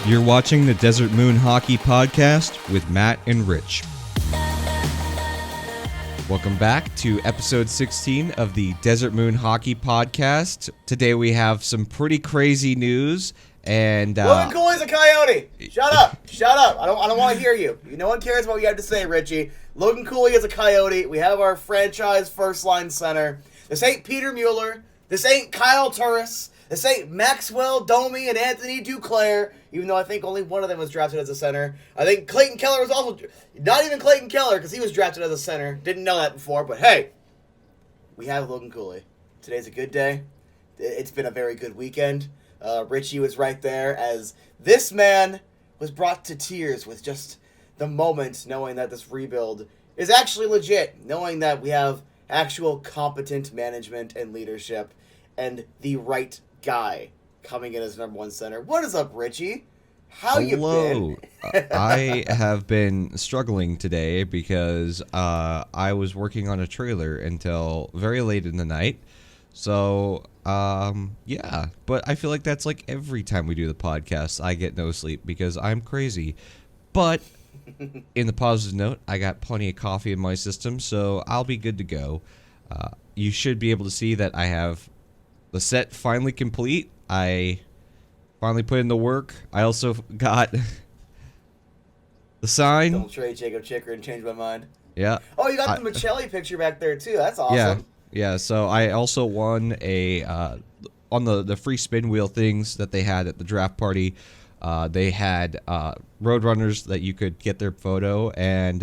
You're watching the Desert Moon Hockey Podcast with Matt and Rich. Welcome back to episode 16 of the Desert Moon Hockey Podcast. Today we have some pretty crazy news and Logan Cooley's a Coyote. Shut up. Shut up. I don't want to hear you. No one cares what you have to say, Richie. Logan Cooley is a Coyote. We have our franchise first line center. This ain't Peter Mueller. This ain't Kyle Turris. This ain't Maxwell Domi and Anthony Duclair, even though I think only one of them was drafted as a center. I think Clayton Keller was also... Not even Clayton Keller, because he was drafted as a center. Didn't know that before, but hey, we have Logan Cooley. Today's a good day. It's been a very good weekend. Richie was right there as this man was brought to tears with just the moment knowing that this rebuild is actually legit, knowing that we have actual competent management and leadership and the right guy coming in as number one center. What is up, Richie? How you been? I have been struggling today because I was working on a trailer until very late in the night. So, yeah. But I feel like that's like every time we do the podcast, I get no sleep because I'm crazy. But in the positive note, I got plenty of coffee in my system, so I'll be good to go. You should be able to see that I have the set finally complete. I finally put in the work. I also got the sign. Don't trade Jacob Chicker and change my mind. Yeah. Oh, you got the Michelli picture back there, too. That's awesome. Yeah. So I also won a on the free spin wheel things that they had at the draft party. They had Roadrunners that you could get their photo, and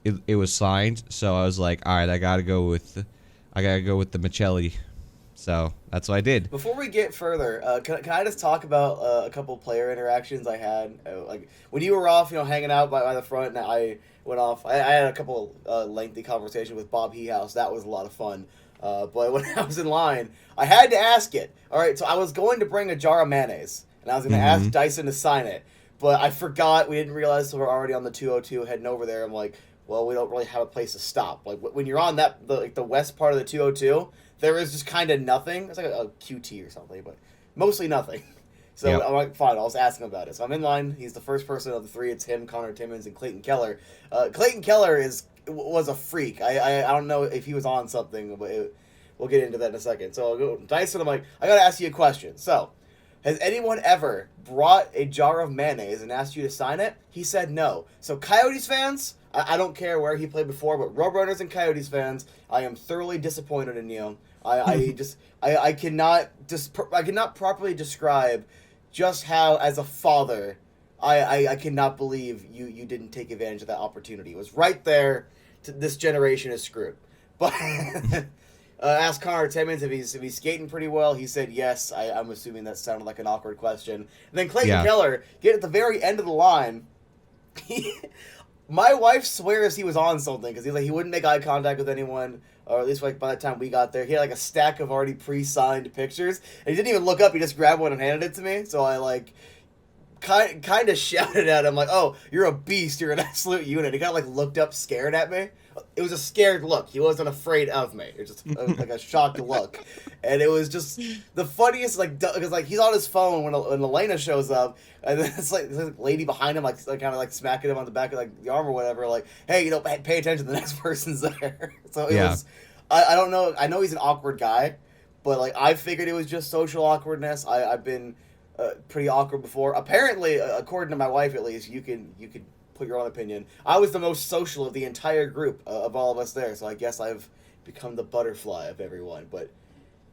it was signed. So I was like, all right, I gotta go with the Michelli. So that's what I did. Before we get further, can I just talk about a couple player interactions I had? Like when you were off, hanging out by the front, and I went off. I had a couple lengthy conversations with Bob Hehouse. That was a lot of fun. But when I was in line, I had to ask it. All right, so I was going to bring a jar of mayonnaise, and I was going to ask Dyson to sign it, but I forgot. We didn't realize we were already on the 202 heading over there. I'm like, well, we don't really have a place to stop. Like when you're on the west part of the 202. There is just kind of nothing. It's like a QT or something, but mostly nothing. So yep. I'm like, fine, I'll just ask him about it. So I'm in line. He's the first person of the three. It's him, Conor Timmins, and Clayton Keller. Clayton Keller was a freak. I don't know if he was on something, but we'll get into that in a second. So I'll go Dyson. I'm like, I got to ask you a question. So has anyone ever brought a jar of mayonnaise and asked you to sign it? He said no. So Coyotes fans, I don't care where he played before, but Roadrunners and Coyotes fans, I am thoroughly disappointed in you. I cannot properly describe just how, as a father, I cannot believe you didn't take advantage of that opportunity. It was right there. This generation is screwed. But asked Conor Timmins if he's skating pretty well. He said yes. I'm assuming that sounded like an awkward question. And then Clayton Keller, get at the very end of the line. My wife swears he was on something because he wouldn't make eye contact with anyone. Or at least like by the time we got there, he had like a stack of already pre-signed pictures, and he didn't even look up. He just grabbed one and handed it to me. So I like kind of shouted at him like, "Oh, you're a beast! You're an absolute unit." He kind of like looked up, scared at me. It was a scared look. He wasn't afraid of me. It was just like a shocked look, and it was just the funniest. Because like he's on his phone when Elena shows up, and then it's like this lady behind him, like kind of like smacking him on the back of like the arm or whatever. Like, hey, pay attention. The next person's there. So it was. I don't know. I know he's an awkward guy, but like I figured it was just social awkwardness. I've been pretty awkward before. Apparently, according to my wife, at least, you could put your own opinion. I was the most social of the entire group of all of us there, so I guess I've become the butterfly of everyone. But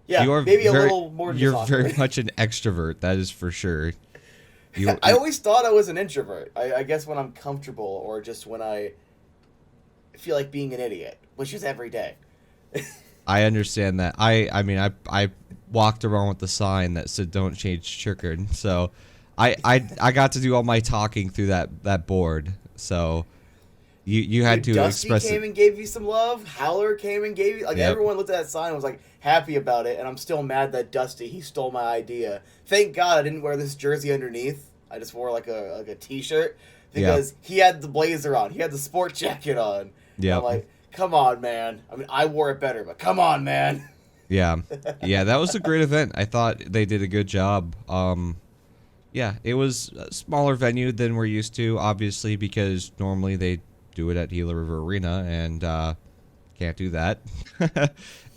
yeah, maybe a little more. You're very much an extrovert, that is for sure. I always thought I was an introvert. I guess when I'm comfortable or just when I feel like being an idiot, which is every day. I understand that. I mean I walked around with the sign that said "Don't change chicken," so I got to do all my talking through that board. So you had to Dusty express. Dusty came and gave you some love. Howler came and gave you everyone looked at that sign and was like happy about it. And I'm still mad that Dusty he stole my idea. Thank God I didn't wear this jersey underneath. I just wore like a t-shirt because he had the blazer on. He had the sport jacket on. Yeah, I'm like. Come on, man. I mean, I wore it better, but come on, man. Yeah, that was a great event. I thought they did a good job. Yeah, it was a smaller venue than we're used to, obviously, because normally they do it at Gila River Arena, and can't do that.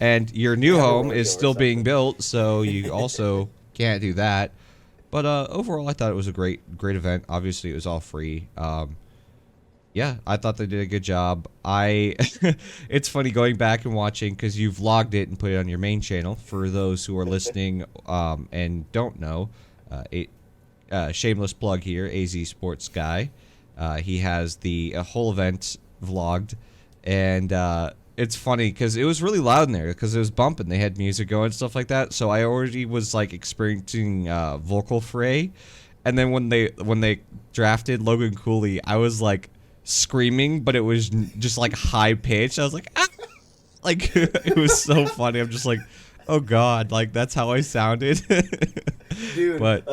And your new home is Memorial or still being something. built, so you also can't do that. But overall, I thought it was a great event. Obviously, it was all free. Yeah, I thought they did a good job. It's funny going back and watching because you vlogged it and put it on your main channel. For those who are listening and don't know, shameless plug here, AZ Sports Guy. He has the whole event vlogged, and it's funny because it was really loud in there because it was bumping. They had music going and stuff like that. So I already was like experiencing vocal fray, and then when they drafted Logan Cooley, I was like screaming, but it was just like high pitched. I was like, ah! Like it was so funny. I'm just like, oh god, like that's how I sounded. Dude, But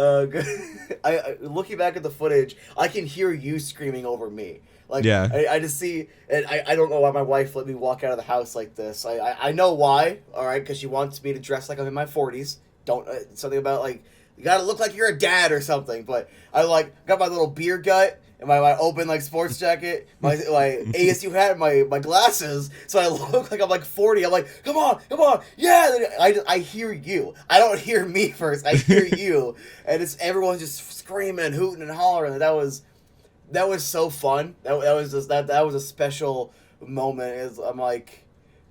I looking back at the footage, I can hear you screaming over me. Like, yeah, I just see, and I don't know why my wife let me walk out of the house like this. I know why, all right, because she wants me to dress like I'm in my 40s. Don't, something about, like, you gotta look like you're a dad or something. But I, like, got my little beer gut and my open, like, sports jacket, my ASU hat, and my glasses, so I look like I'm, like, 40. I'm like, come on, yeah! I hear you. I don't hear me first. I hear you. And it's everyone's just screaming, hooting, and hollering. That was so fun. That was just that was a special moment. I'm like,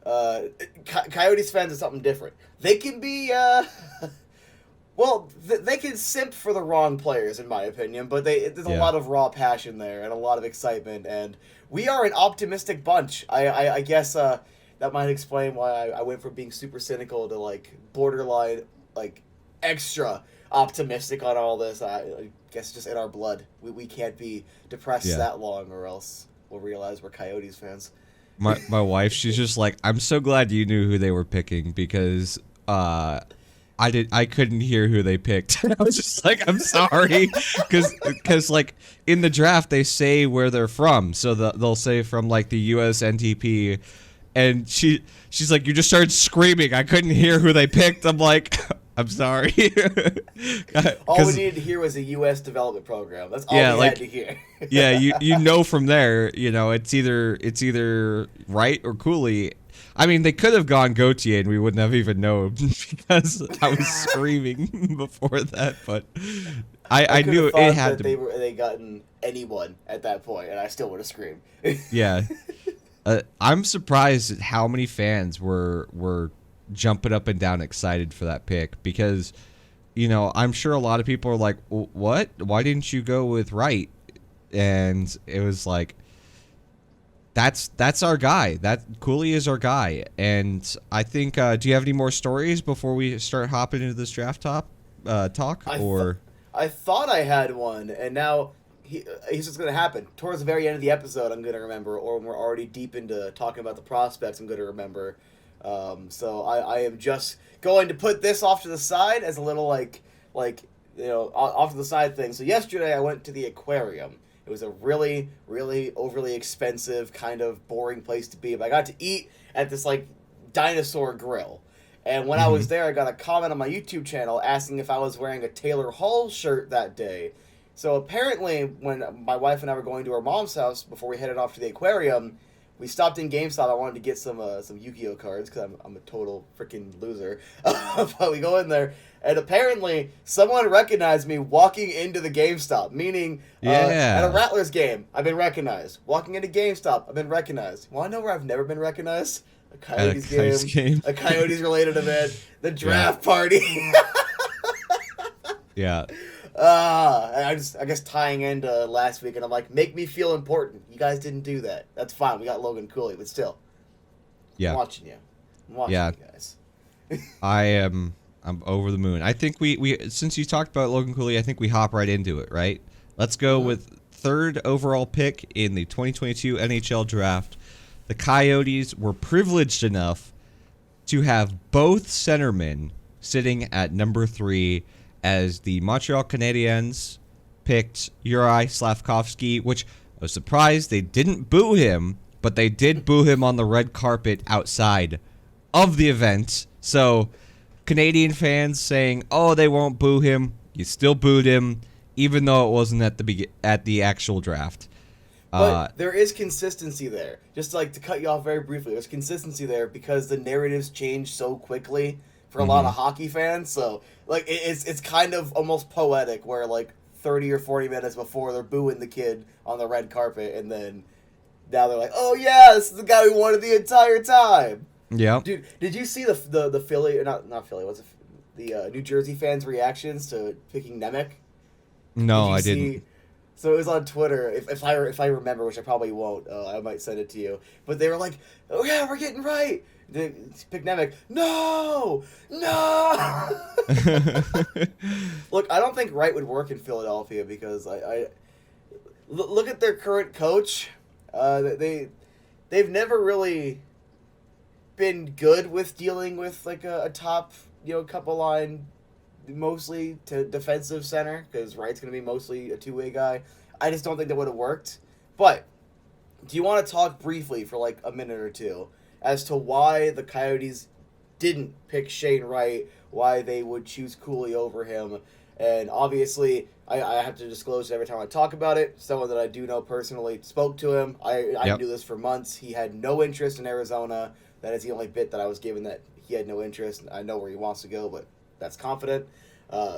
Coyotes fans is something different. They can be, well, they can simp for the wrong players, in my opinion. But there's a lot of raw passion there and a lot of excitement. And we are an optimistic bunch. I guess that might explain why I went from being super cynical to like borderline like extra optimistic on all this. I guess it's just in our blood. We can't be depressed that long, or else we'll realize we're Coyotes fans. my wife, she's just like, I'm so glad you knew who they were picking because I couldn't hear who they picked. I was just like, I'm sorry, because like in the draft they say where they're from, so they'll say from like the U.S. NTP, and she's like, you just started screaming. I couldn't hear who they picked. I'm like, I'm sorry. All we needed to hear was a U.S. development program. That's all we had to hear. Yeah, you know from there, you know, it's either Wright or Cooley. I mean, they could have gone Gauthier and we wouldn't have even known because I was screaming before that. But I knew it had to. They gotten anyone at that point, and I still would have screamed. Yeah, I'm surprised at how many fans were jumping up and down excited for that pick because, you know, I'm sure a lot of people are like, what? Why didn't you go with Wright? And it was like, that's our guy. That Cooley is our guy. And I think, do you have any more stories before we start hopping into this draft talk? I thought I had one, and now he's just going to happen. Towards the very end of the episode, I'm going to remember, or when we're already deep into talking about the prospects, I'm going to remember. So I am just going to put this off to the side as a little like you know, off to the side thing. So yesterday I went to the aquarium. It was a really, really overly expensive, kind of boring place to be. But I got to eat at this like dinosaur grill. And when I was there, I got a comment on my YouTube channel asking if I was wearing a Taylor Hall shirt that day. So apparently, when my wife and I were going to our mom's house before we headed off to the aquarium, we stopped in GameStop. I wanted to get some Yu-Gi-Oh cards because I'm a total freaking loser. But we go in there, and apparently someone recognized me walking into the GameStop. Meaning, at a Rattlers game, I've been recognized. Walking into GameStop, I've been recognized. Want to know where I've never been recognized? A Coyotes game, a Coyotes related event, the draft party. Yeah. I guess tying into last week, and I'm like, make me feel important. You guys didn't do that. That's fine. We got Logan Cooley, but still, I'm watching you. I'm watching you guys. I'm over the moon. I think we since you talked about Logan Cooley, I think we hop right into it. Right? Let's go with third overall pick in the 2022 NHL Draft. The Coyotes were privileged enough to have both centermen sitting at number 3 as the Montreal Canadiens picked Juraj Slafkovsky, which I was surprised they didn't boo him, but they did boo him on the red carpet outside of the event. So Canadian fans saying, oh, they won't boo him. You still booed him. even though it wasn't at the actual draft. But there is consistency there. Just like to cut you off very briefly, there's consistency there because the narratives change so quickly for a lot of hockey fans. So like it's kind of almost poetic where like 30 or 40 minutes before they're booing the kid on the red carpet, and then now they're like, oh yeah, this is the guy we wanted the entire time. Yeah. Dude, did you see the Philly, or not Philly, what's it, the New Jersey fans' reactions to picking Nemec? No, I didn't. So it was on Twitter. If I remember, which I probably won't, I might send it to you. But they were like, "Oh yeah, we're getting right." They pick Nemec. No. Look, I don't think right would work in Philadelphia because I look at their current coach. They've never really been good with dealing with like a top couple line, mostly to defensive center, because Wright's going to be mostly a two-way guy. I just don't think that would have worked. But do you want to talk briefly for like a minute or two as to why the Coyotes didn't pick Shane Wright, why they would choose Cooley over him? And obviously, I have to disclose every time I talk about it. Someone that I do know personally spoke to him. I knew this for months. He had no interest in Arizona. That is the only bit that I was given, that he had no interest. I know where he wants to go, but that's confident.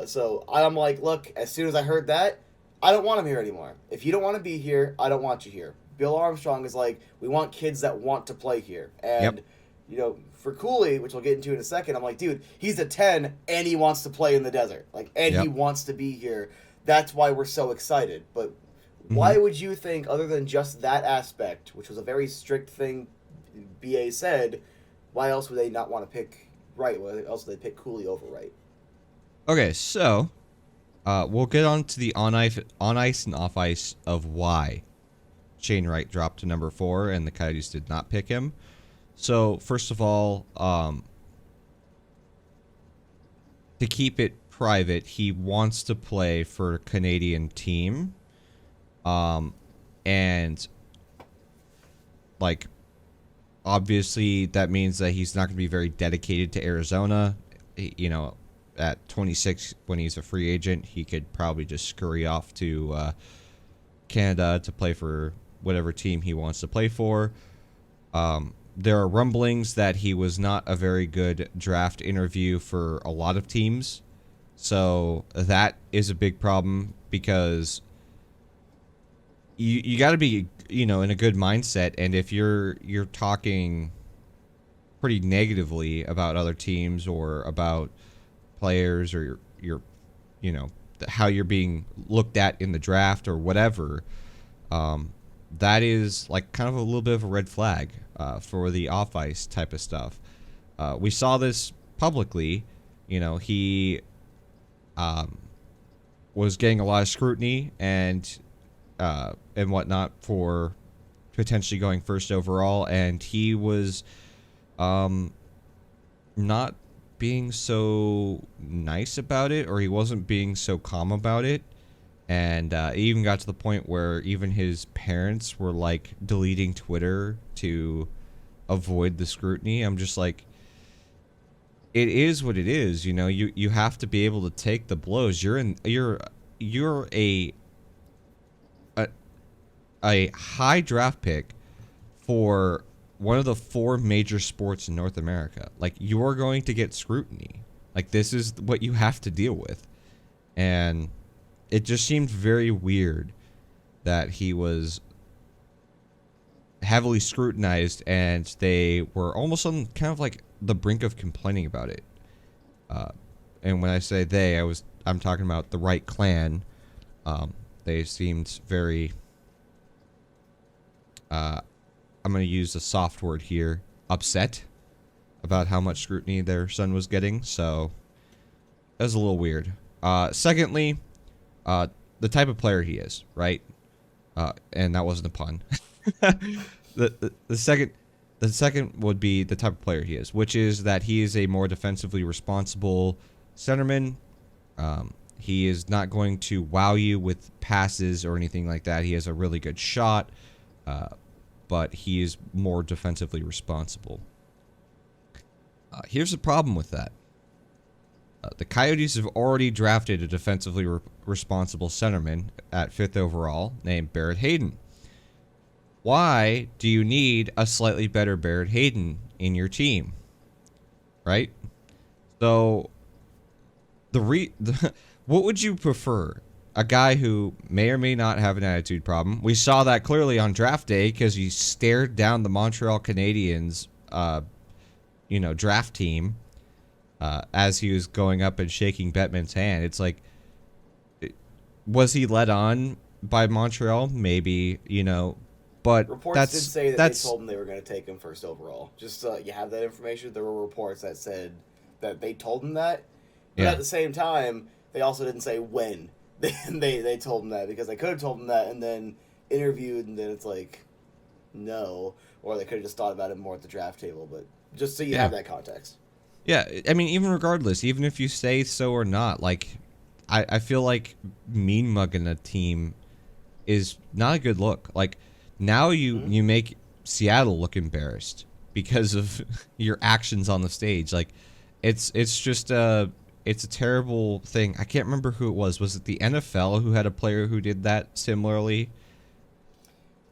So I'm like, look, as soon as I heard that, I don't want him here anymore. If you don't want to be here, I don't want you here. Bill Armstrong is like, we want kids that want to play here. And, for Cooley, which we'll get into in a second, I'm like, dude, he's a 10 and he wants to play in the desert. He wants to be here. That's why we're so excited. But why would you think, other than just that aspect, which was a very strict thing BA said, why else would they not want to pick Wright? Why else would they pick Cooley over Wright? Okay, so we'll get on to the on ice and off ice of why Shane Wright dropped to number 4 and the Coyotes did not pick him. So first of all, to keep it private, he wants to play for a Canadian team, and like obviously that means that he's not going to be very dedicated to Arizona. At 26, when he's a free agent, he could probably just scurry off to Canada to play for whatever team he wants to play for. There are rumblings that he was not a very good draft interview for a lot of teams. So that is a big problem because you got to be, in a good mindset. And if you're talking pretty negatively about other teams or about players or your how you're being looked at in the draft or whatever, that is like kind of a little bit of a red flag for the off ice type of stuff. We saw this publicly. He was getting a lot of scrutiny and whatnot for potentially going first overall, and he was not being so nice about it, or he wasn't being so calm about it. And it even got to the point where even his parents were like deleting Twitter to avoid the scrutiny. I'm just like, it is what it is. You have to be able to take the blows. You're a high draft pick for one of the 4 major sports in North America. Like, you're going to get scrutiny. Like, this is what you have to deal with. And it just seemed very weird that he was heavily scrutinized and they were almost on kind of like the brink of complaining about it. And when I say they, I'm talking about the Wright clan. They seemed very, I'm going to use a soft word here, upset about how much scrutiny their son was getting. So that was a little weird. Secondly, the type of player he is, right? And that wasn't a pun. The second would be the type of player he is, which is that he is a more defensively responsible centerman. He is not going to wow you with passes or anything like that. He has a really good shot, but he is more defensively responsible. Here's the problem with that. The Coyotes have already drafted a defensively responsible centerman at 5th overall named Barrett Hayton. Why do you need a slightly better Barrett Hayton in your team? Right? So, what would you prefer? A guy who may or may not have an attitude problem. We saw that clearly on draft day because he stared down the Montreal Canadiens, draft team as he was going up and shaking Bettman's hand. It's like, was he led on by Montreal? Maybe, but reports did say that they told him they were going to take him 1st overall. Just you have that information. There were reports that said that they told him that, but at the same time, they also didn't say when they told him that, because they could have told him that and then interviewed, and then it's like, no, or they could have just thought about it more at the draft table. But just so you have that context. Yeah, I mean, even regardless, even if you say so or not, like, I feel like mean mugging a team is not a good look. Like, now you make Seattle look embarrassed because of your actions on the stage. Like, it's just it's a terrible thing. I can't remember who it was. Was it the NFL who had a player who did that similarly?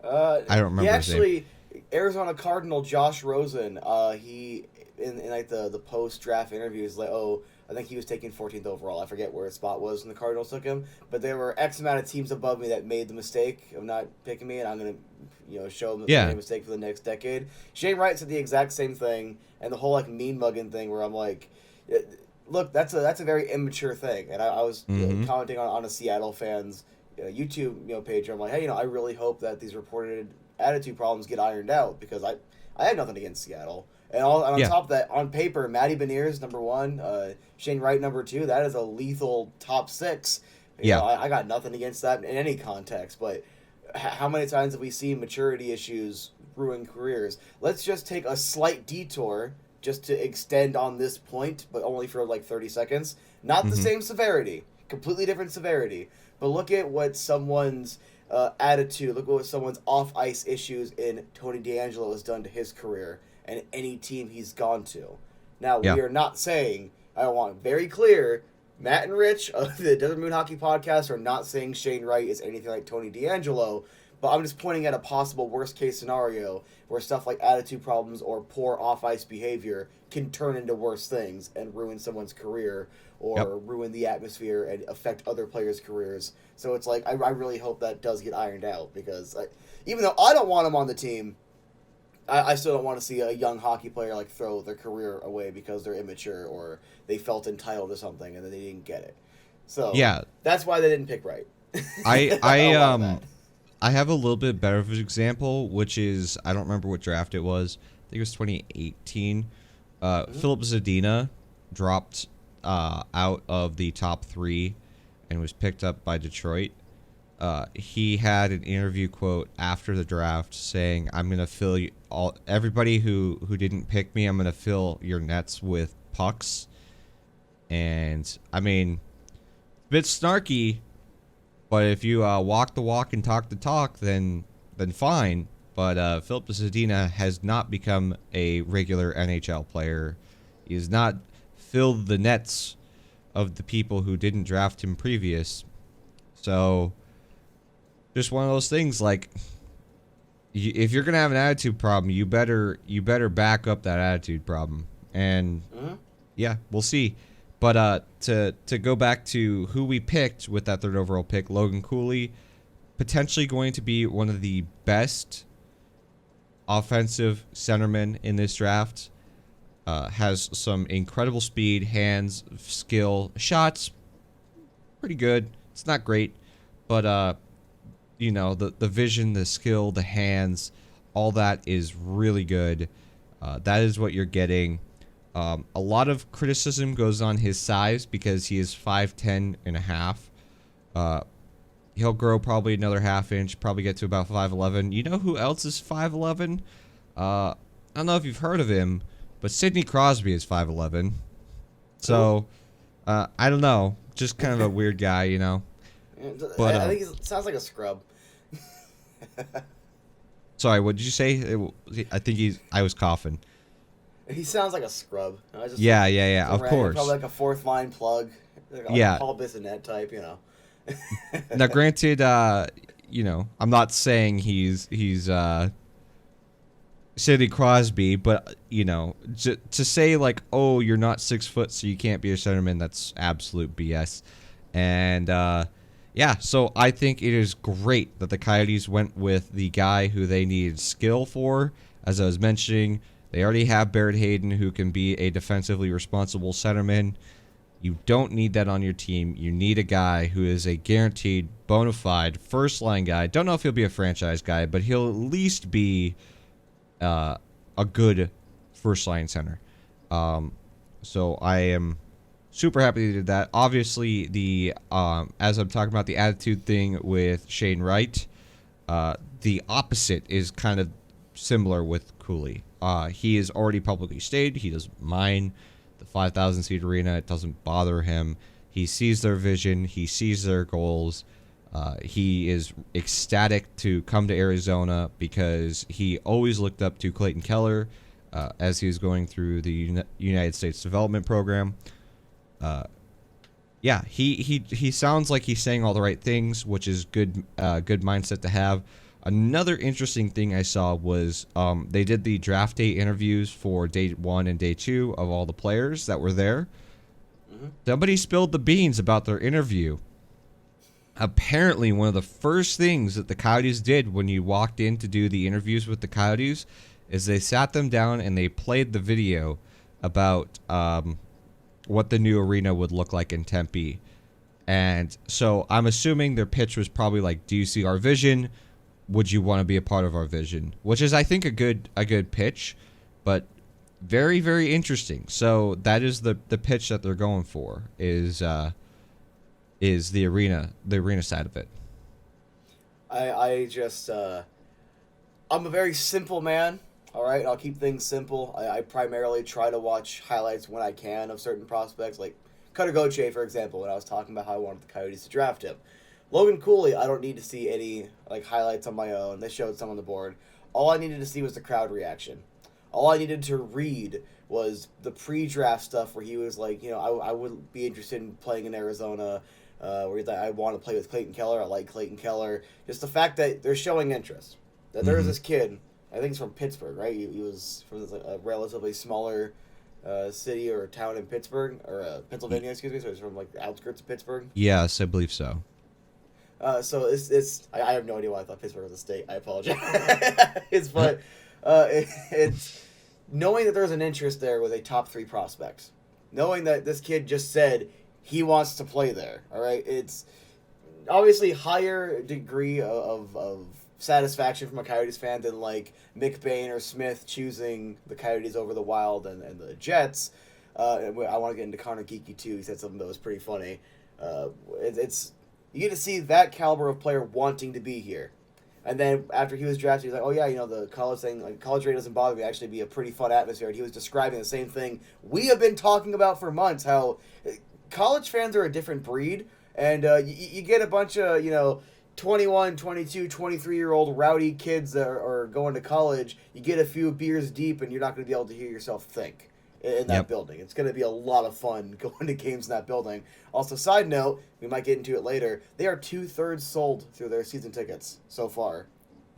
I don't remember. Actually, Arizona Cardinal Josh Rosen. He in like the post draft interviews, like, I think he was taken 14th overall. I forget where his spot was when the Cardinals took him, but there were X amount of teams above me that made the mistake of not picking me, and I'm gonna show them that they made a mistake for the next decade. Shane Wright said the exact same thing, and the whole like mean mugging thing, where I'm like, look, that's a very immature thing. And I was commenting on a Seattle fans YouTube page. Where I'm like, hey, I really hope that these reported attitude problems get ironed out, because I had nothing against Seattle. And on top of that, on paper, Matty Beniers number 1, Shane Wright number 2. That is a lethal top 6. I got nothing against that in any context. But how many times have we seen maturity issues ruin careers? Let's just take a slight detour just to extend on this point, but only for like 30 seconds. Not the same severity, completely different severity. But look at what someone's attitude, look at what someone's off-ice issues in Tony DeAngelo has done to his career and any team he's gone to. Now, we are not saying, I want very clear, Matt and Rich of the Desert Moon Hockey Podcast are not saying Shane Wright is anything like Tony DeAngelo, but I'm just pointing at a possible worst-case scenario where stuff like attitude problems or poor off-ice behavior can turn into worse things and ruin someone's career or ruin the atmosphere and affect other players' careers. So it's like, I really hope that does get ironed out, because even though I don't want him on the team, I still don't want to see a young hockey player like throw their career away because they're immature or they felt entitled to something and then they didn't get it. So that's why they didn't pick Wright. I have a little bit better of an example, which is, I don't remember what draft it was. I think it was 2018. Philip Zadina dropped out of the top 3 and was picked up by Detroit. He had an interview quote after the draft saying, "I'm going to fill everybody who didn't pick me, I'm going to fill your nets with pucks." And, I mean, a bit snarky, but if you walk the walk and talk the talk, then fine. But Philip Zadina has not become a regular NHL player. He has not filled the nets of the people who didn't draft him previous. So, just one of those things, like, if you're going to have an attitude problem, you better back up that attitude problem. And, yeah, we'll see. But to go back to who we picked with that 3rd overall pick, Logan Cooley, potentially going to be one of the best offensive centermen in this draft. Has some incredible speed, hands, skill, shots, pretty good. It's not great, but the vision, the skill, the hands, all that is really good. That is what you're getting. A lot of criticism goes on his size because he is 5'10 and a half. He'll grow probably another half inch, probably get to about 5'11. You know who else is 5'11? I don't know if you've heard of him, but Sidney Crosby is 5'11. So, I don't know. Just kind of a weird guy, But I think he sounds like a scrub. Sorry, what did you say? I was coughing. He sounds like a scrub. Yeah. Of course. Probably like a fourth line plug, like Yeah. a Paul Bissonnette type, Now, granted, I'm not saying he's Sidney Crosby, but to say like, oh, you're not 6 foot, so you can't be a centerman, that's absolute BS. And so I think it is great that the Coyotes went with the guy who they needed skill for. As I was mentioning, they already have Barrett Hayden, who can be a defensively responsible centerman. You don't need that on your team. You need a guy who is a guaranteed, bona fide first-line guy. Don't know if he'll be a franchise guy, but he'll at least be a good first-line center. So I am super happy they did that. Obviously, as I'm talking about the attitude thing with Shane Wright, the opposite is kind of similar with Cooley. He is already publicly stated he doesn't mind the 5,000-seat arena. It doesn't bother him. He sees their vision. He sees their goals. He is ecstatic to come to Arizona because he always looked up to Clayton Keller as he was going through the United States Development Program. He sounds like he's saying all the right things, which is good mindset to have. Another interesting thing I saw was they did the draft day interviews for day 1 and day 2 of all the players that were there. Mm-hmm. Somebody spilled the beans about their interview. Apparently, one of the first things that the Coyotes did when you walked in to do the interviews with the Coyotes is they sat them down and they played the video about what the new arena would look like in Tempe. And so I'm assuming their pitch was probably like, do you see our vision? Would you want to be a part of our vision? Which is, I think, a good pitch, but very, very interesting. So that is the pitch that they're going for is the arena side of it. I'm a very simple man. All right, I'll keep things simple. I primarily try to watch highlights when I can of certain prospects, like Cutter Gauthier, for example, when I was talking about how I wanted the Coyotes to draft him. Logan Cooley, I don't need to see any highlights on my own. They showed some on the board. All I needed to see was the crowd reaction. All I needed to read was the pre-draft stuff where he was like, I would be interested in playing in Arizona, where he's like, I want to play with Clayton Keller. I like Clayton Keller. Just the fact that they're showing interest. That there's this kid, I think he's from Pittsburgh, right? He was from a relatively smaller city or town in Pittsburgh, or Pennsylvania, excuse me. So he's from the outskirts of Pittsburgh. Yes, I believe so. So I have no idea why I thought Pittsburgh was a state. I apologize. But it's knowing that there's an interest there with a top 3 prospect. Knowing that this kid just said he wants to play there. All right. It's obviously higher degree of satisfaction from a Coyotes fan than Mick Bain or Smith choosing the Coyotes over the Wild and the Jets. I want to get into Conor Geekie too. He said something that was pretty funny. You get to see that caliber of player wanting to be here. And then after he was drafted, he's like, oh, yeah, the college thing, college rate doesn't bother me. Actually be a pretty fun atmosphere. And he was describing the same thing we have been talking about for months, how college fans are a different breed. And you get a bunch of, 21, 22, 23-year-old rowdy kids that are going to college. You get a few beers deep, and you're not going to be able to hear yourself think in that building. It's going to be a lot of fun going to games in that building. Also, side note, we might get into it later, they are 2/3 sold through their season tickets so far.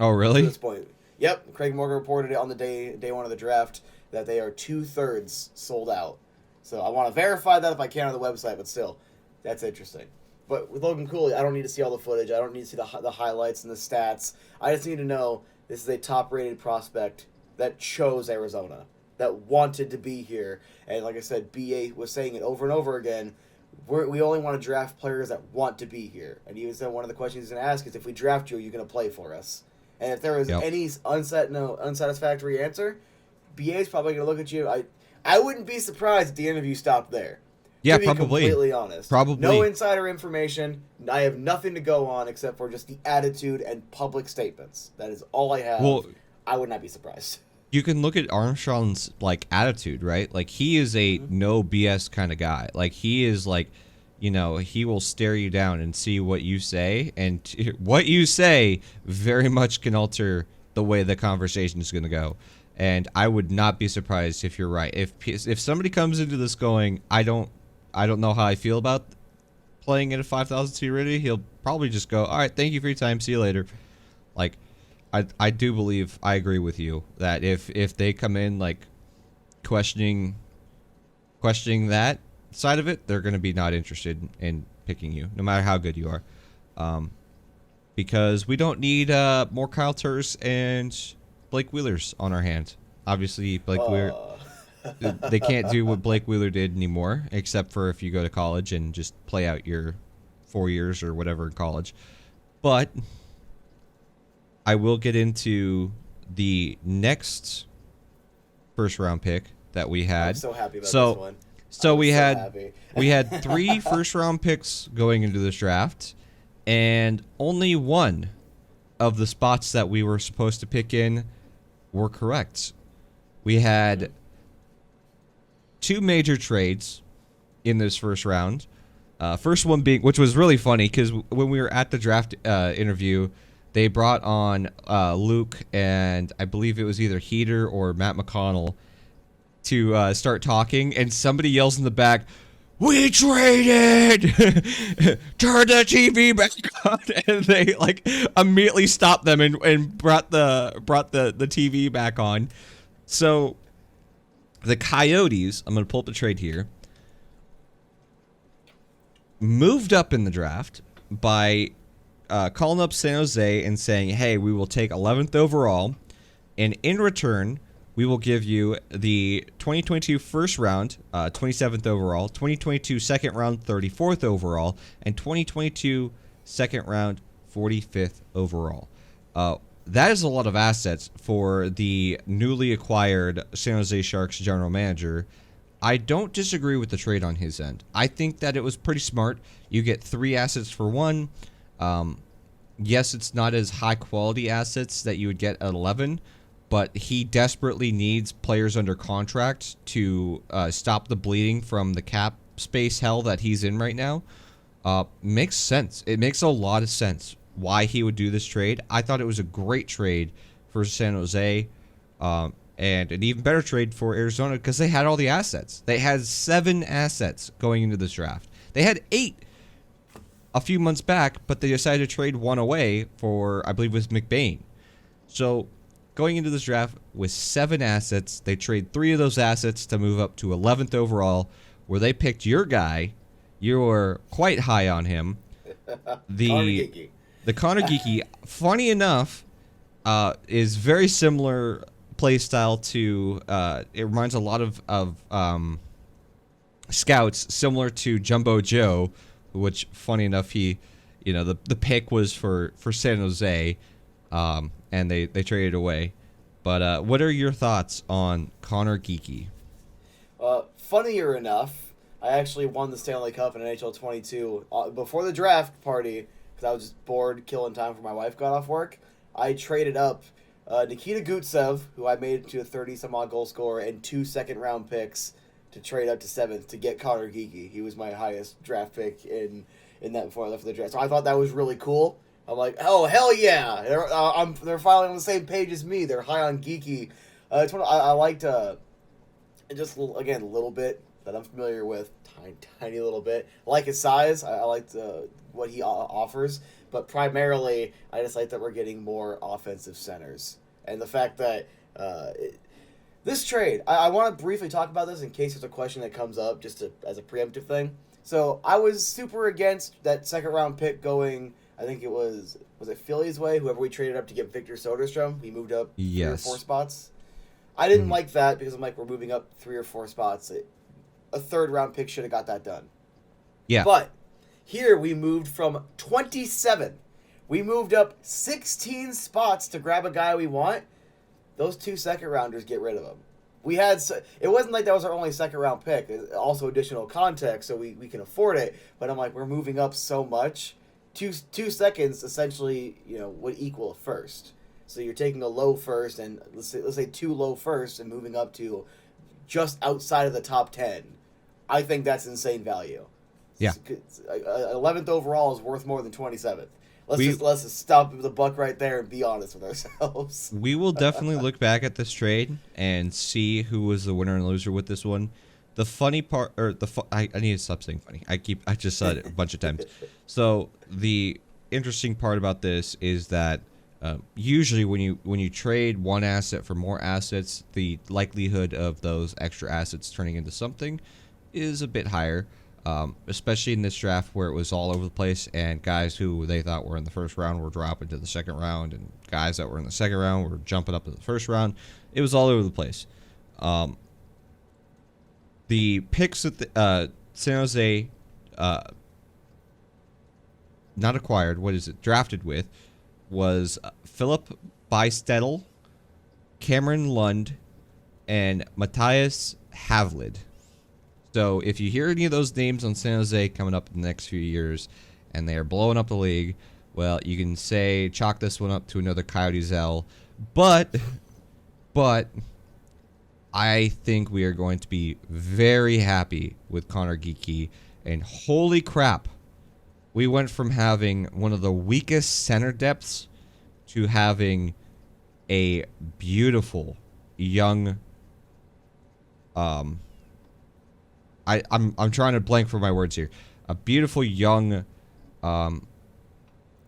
Oh, really? To this point. Yep. Craig Morgan reported it on the day 1 of the draft that they are 2/3 sold out. So I want to verify that if I can on the website, but still, that's interesting. But with Logan Cooley, I don't need to see all the footage. I don't need to see the highlights and the stats. I just need to know this is a top-rated prospect that chose Arizona, that wanted to be here. And like I said, BA was saying it over and over again, we only want to draft players that want to be here. And he said one of the questions he's going to ask is, if we draft you, are you going to play for us? And if there was any unsatisfactory answer, BA is probably going to look at you. I wouldn't be surprised if the interview stopped there. Yeah, to be probably. Completely honest. Probably. No insider information. I have nothing to go on except for just the attitude and public statements. That is all I have. Well, I would not be surprised. You can look at Armstrong's attitude, right? He is a no BS kind of guy. He is he will stare you down and see what you say, and what you say very much can alter the way the conversation is going to go. And I would not be surprised if you're right. If somebody comes into this going, I don't know how I feel about playing at a 5,000 seat arena, he'll probably just go, all right, thank you for your time, see you later. Like, I do believe, I agree with you that if they come in like questioning that side of it, they're going to be not interested in picking you, no matter how good you are. Because we don't need more Kyle Turris and Blake Wheelers on our hands. Obviously, Blake Wheeler, they can't do what Blake Wheeler did anymore, except for if you go to college and just play out your 4 years or whatever in college. But I will get into the next first round pick that we had. I'm so happy about this one. So we had 3 first round picks going into this draft, and only one of the spots that we were supposed to pick in were correct. We had 2 major trades in this first round. First one being, which was really funny because when we were at the draft interview, they brought on Luke and I believe it was either Heater or Matt McConnell to start talking, and somebody yells in the back, "We traded! Turn the TV back on!" And they like immediately stopped them and brought the TV back on. So the Coyotes, I'm going to pull up the trade here, moved up in the draft by calling up San Jose and saying, hey, we will take 11th overall, and in return, we will give you the 2022 first round, 27th overall, 2022 second round, 34th overall, and 2022 second round, 45th overall. That is a lot of assets for the newly acquired San Jose Sharks general manager. I don't disagree with the trade on his end. I think that it was pretty smart. You get 3 assets for 1. Yes, it's not as high quality assets that you would get at 11, but he desperately needs players under contract to stop the bleeding from the cap space hell that he's in right now. Makes sense. It makes a lot of sense why he would do this trade. I thought it was a great trade for San Jose, and an even better trade for Arizona because they had all the assets. They had 7 assets going into this draft. They had 8 a few months back, but they decided to trade 1 away for, I believe it was McBain. So going into this draft with 7 assets, they trade 3 of those assets to move up to 11th overall, where they picked your guy. You were quite high on him. The Conor Geekie, funny enough, is very similar play style to, it reminds a lot of scouts similar to Jumbo Joe, which, funny enough, he, the pick was for San Jose, and they traded away. But what are your thoughts on Conor Geekie? Funnier enough, I actually won the Stanley Cup in NHL 22 before the draft party because I was just bored, killing time for my wife got off work. I traded up Nikita Gutsev, who I made into a 30-some-odd goal scorer, and 2 second-round picks to trade up to 7th to get Conor Geekie. He was my highest draft pick in that before I left for the draft. So I thought that was really cool. I'm like, oh, hell yeah. They're finally on the same page as me. They're high on Geekie. I liked, just, again, a little bit that I'm familiar with, tiny little bit. I like his size. I liked what he offers. But primarily, I just like that we're getting more offensive centers. And the fact that this trade, I want to briefly talk about this in case there's a question that comes up, just as a preemptive thing. So I was super against that second-round pick going, I think it was it Philly's way? Whoever we traded up to get Victor Soderstrom, we moved up 3 or 4 spots. I didn't like that because I'm like, we're moving up 3 or 4 spots. A third-round pick should have got that done. Yeah. But here we moved from 27. We moved up 16 spots to grab a guy we want. Those 2 second-rounders, get rid of them. It wasn't like that was our only second-round pick. Also additional context, so we can afford it. But I'm like, we're moving up so much. 2 seconds essentially, would equal a first. So you're taking a low first, and let's say 2 low firsts, and moving up to just outside of the top 10. I think that's insane value. Yeah. 11th overall is worth more than 27th. we let's just stop the buck right there and be honest with ourselves. we will definitely look back at this trade and see who was the winner and loser with this one. The funny part, or I need to stop saying funny. I just said it a bunch of times. So the interesting part about this is that usually when you trade one asset for more assets, the likelihood of those extra assets turning into something is a bit higher. Especially in this draft where it was all over the place, and guys who they thought were in the first round were dropping to the second round, and guys that were in the second round were jumping up to the first round. It was all over the place. The picks that San Jose not acquired, what is it, drafted with, was Philip Bystettel, Cameron Lund, and Matthias Havlid. So if you hear any of those names on San Jose coming up in the next few years and they are blowing up the league, well, you can say chalk this one up to another Coyotes L. But I think we are going to be very happy with Conor Geekie. And holy crap, we went from having one of the weakest center depths to having a beautiful young I'm trying to blank for my words here. A beautiful young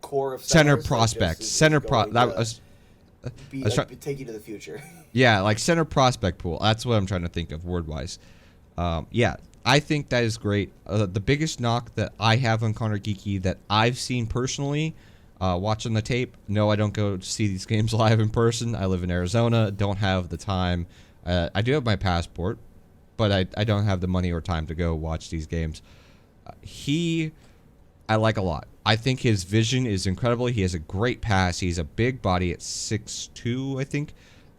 Core of center centers, prospect. just Center going that to was take you to the future. yeah, like center prospect pool. That's what I'm trying to think of word wise. Yeah, I think that is great. The biggest knock that I have on Conor Geekie that I've seen personally, watching the tape. No, I don't go to see these games live in person. I live in Arizona. Don't have the time. I do have my passport, but I don't have the money or time to go watch these games. I like a lot. I think his vision is incredible. He has a great pass. He's a big body at 6'2", I think.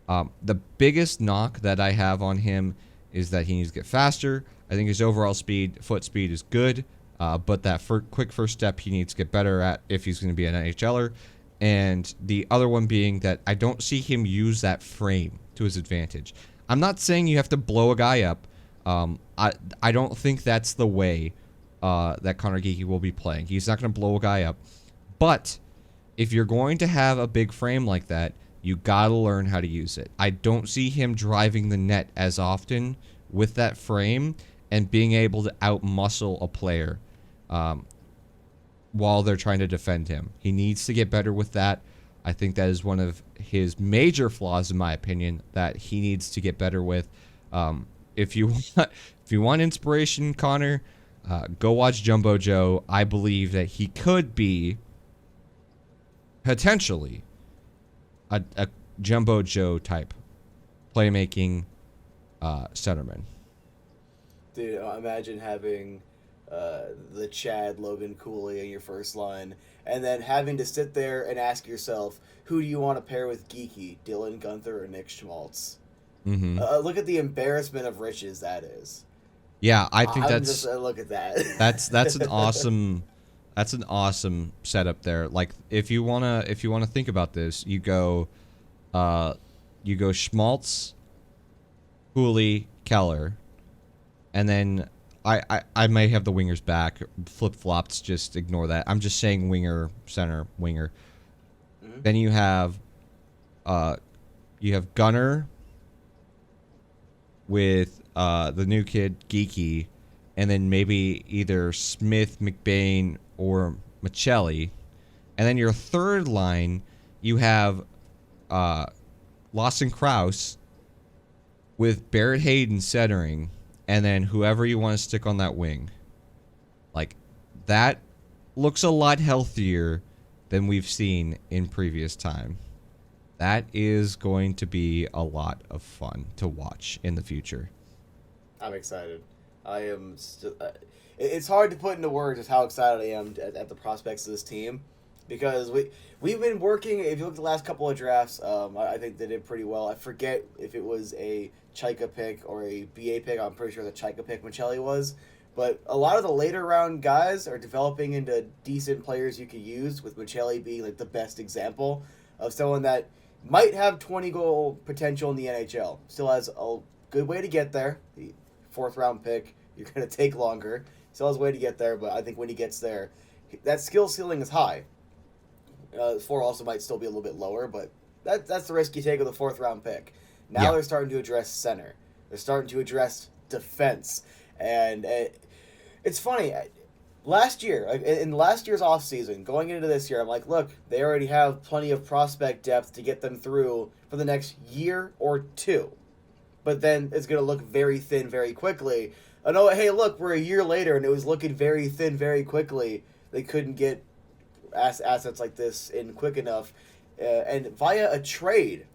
The biggest knock that I have on him is that he needs to get faster. I think his overall foot speed is good, but that quick first step he needs to get better at if he's going to be an NHLer. And the other one being that I don't see him use that frame to his advantage. I'm not saying you have to blow a guy up. I don't think that's the way that Conor Geekie will be playing. He's not going to blow a guy up. But if you're going to have a big frame like that, you got to learn how to use it. I don't see him driving the net as often with that frame and being able to outmuscle a player while they're trying to defend him. He needs to get better with that. I think that is one of his major flaws, in my opinion, that he needs to get better with. If you want inspiration, Connor, go watch Jumbo Joe. I believe that he could be potentially a Jumbo Joe type playmaking centerman. Dude, imagine having the Chad Logan Cooley in your first line, and then having to sit there and ask yourself, who do you want to pair with Geekie, Dylan Gunther or Nick Schmaltz? Mm-hmm. Look at the embarrassment of riches that is. Yeah, I think look at that. that's an awesome setup there. Like if you wanna think about this, you go Schmaltz, Cooley, Keller, and then I may have the wingers back, flip flops. Just ignore that. I'm just saying winger, center, winger. Mm-hmm. Then you have Gunner with the new kid Geekie, and then maybe either Smith, McBain, or Michelli. And then your third line, you have Lawson Krause with Barrett Hayden centering, and then whoever you want to stick on that wing. Like, that looks a lot healthier than we've seen in previous time. That is going to be a lot of fun to watch in the future. I'm excited. I am it's hard to put into words just how excited I am at the prospects of this team, because we've been working. If you look at the last couple of drafts, I think they did pretty well. I forget if it was a Chaika pick or a BA pick. I'm pretty sure the Chaika pick Michelli was. But a lot of the later round guys are developing into decent players you could use, with Michelli being like the best example of someone that might have 20-goal potential in the NHL. Still has a good way to get there. The fourth-round pick, you're going to take longer. Still has a way to get there, but I think when he gets there, that skill ceiling is high. 4 also might still be a little bit lower, but that's the risk you take with a 4th-round pick. Now Yeah. they're starting to address center. They're starting to address defense. And it's funny. Last year, in last year's offseason, going into this year, I'm like, look, they already have plenty of prospect depth to get them through for the next year or 2. But then it's going to look very thin very quickly. I know, hey, look, we're a year later, and it was looking very thin very quickly. They couldn't get assets like this in quick enough. And via a trade,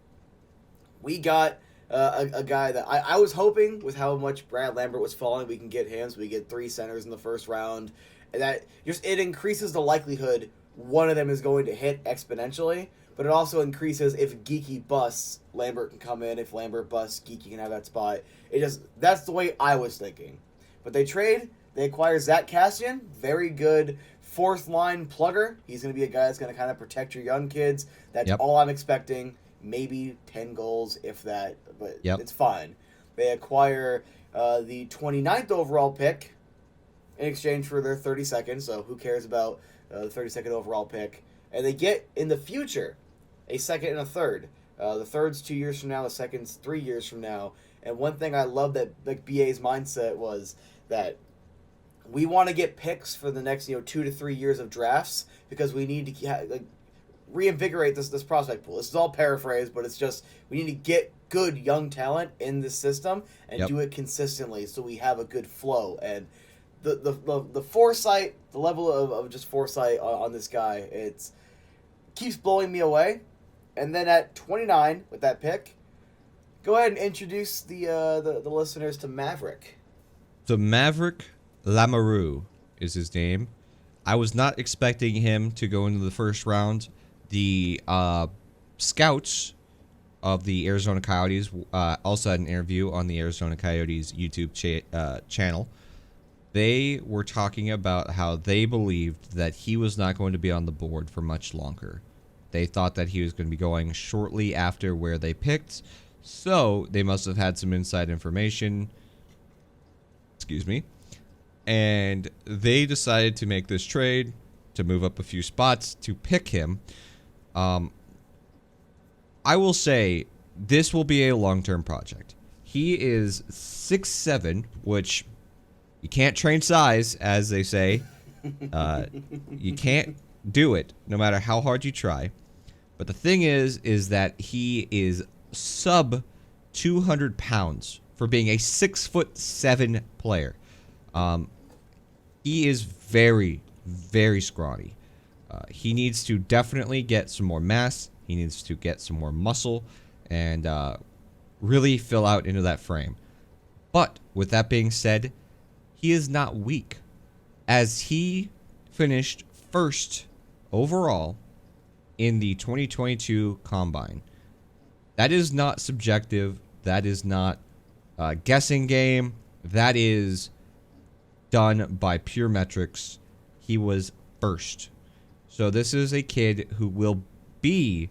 we got a guy that I was hoping, with how much Brad Lambert was falling, we can get him. So we get 3 centers in the first round. And that just, it increases the likelihood one of them is going to hit exponentially. But it also increases, if Geekie busts, Lambert can come in. If Lambert busts, Geekie can have that spot. That's the way I was thinking. But they acquire Zach Cassian, very good 4th-line plugger. He's going to be a guy that's going to kind of protect your young kids. That's all I'm expecting. Maybe 10 goals, if that, but it's fine. They acquire the 29th overall pick in exchange for their 32nd, so who cares about the 32nd overall pick? And they get, in the future, a 2nd and a 3rd. The 3rd's 2 years from now, the 2nd's 3 years from now. And one thing I love that BA's mindset was that we want to get picks for the next 2 to 3 years of drafts, because we need to reinvigorate this prospect pool. This is all paraphrased, but it's just, we need to get good young talent in this system and do it consistently, so we have a good flow. And the foresight, the level of just foresight on this guy, it's keeps blowing me away. And then at 29 with that pick, go ahead and introduce the listeners to Maveric. So Maveric Lamoureux is his name. I was not expecting him to go into the first round. The scouts of the Arizona Coyotes also had an interview on the Arizona Coyotes YouTube channel. They were talking about how they believed that he was not going to be on the board for much longer. They thought that he was going to be going shortly after where they picked, so they must have had some inside information. Excuse me. And they decided to make this trade to move up a few spots to pick him. I will say this will be a long-term project. He is 6'7", which you can't train size, as they say. You can't do it, no matter how hard you try. But the thing is that he is sub 200 pounds for being a 6'7" player. He is very, very scrawny. He needs to definitely get some more mass. He needs to get some more muscle and really fill out into that frame. But with that being said, he is not weak, as he finished first overall in the 2022 Combine. That is not subjective. That is not a guessing game. That is done by pure metrics. He was first. So this is a kid who will be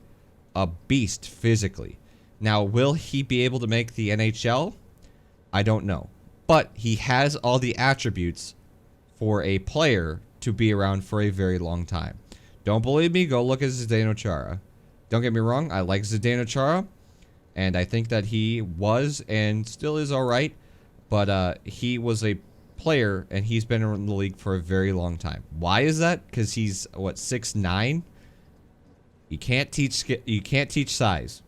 a beast physically. Now, will he be able to make the NHL? I don't know. But he has all the attributes for a player to be around for a very long time. Don't believe me? Go look at Zdeno Chara. Don't get me wrong, I like Zdeno Chara, and I think that he was and still is all right, but he was a player, and he's been in the league for a very long time. Why is that? Because he's, 6'9"? You can't teach size.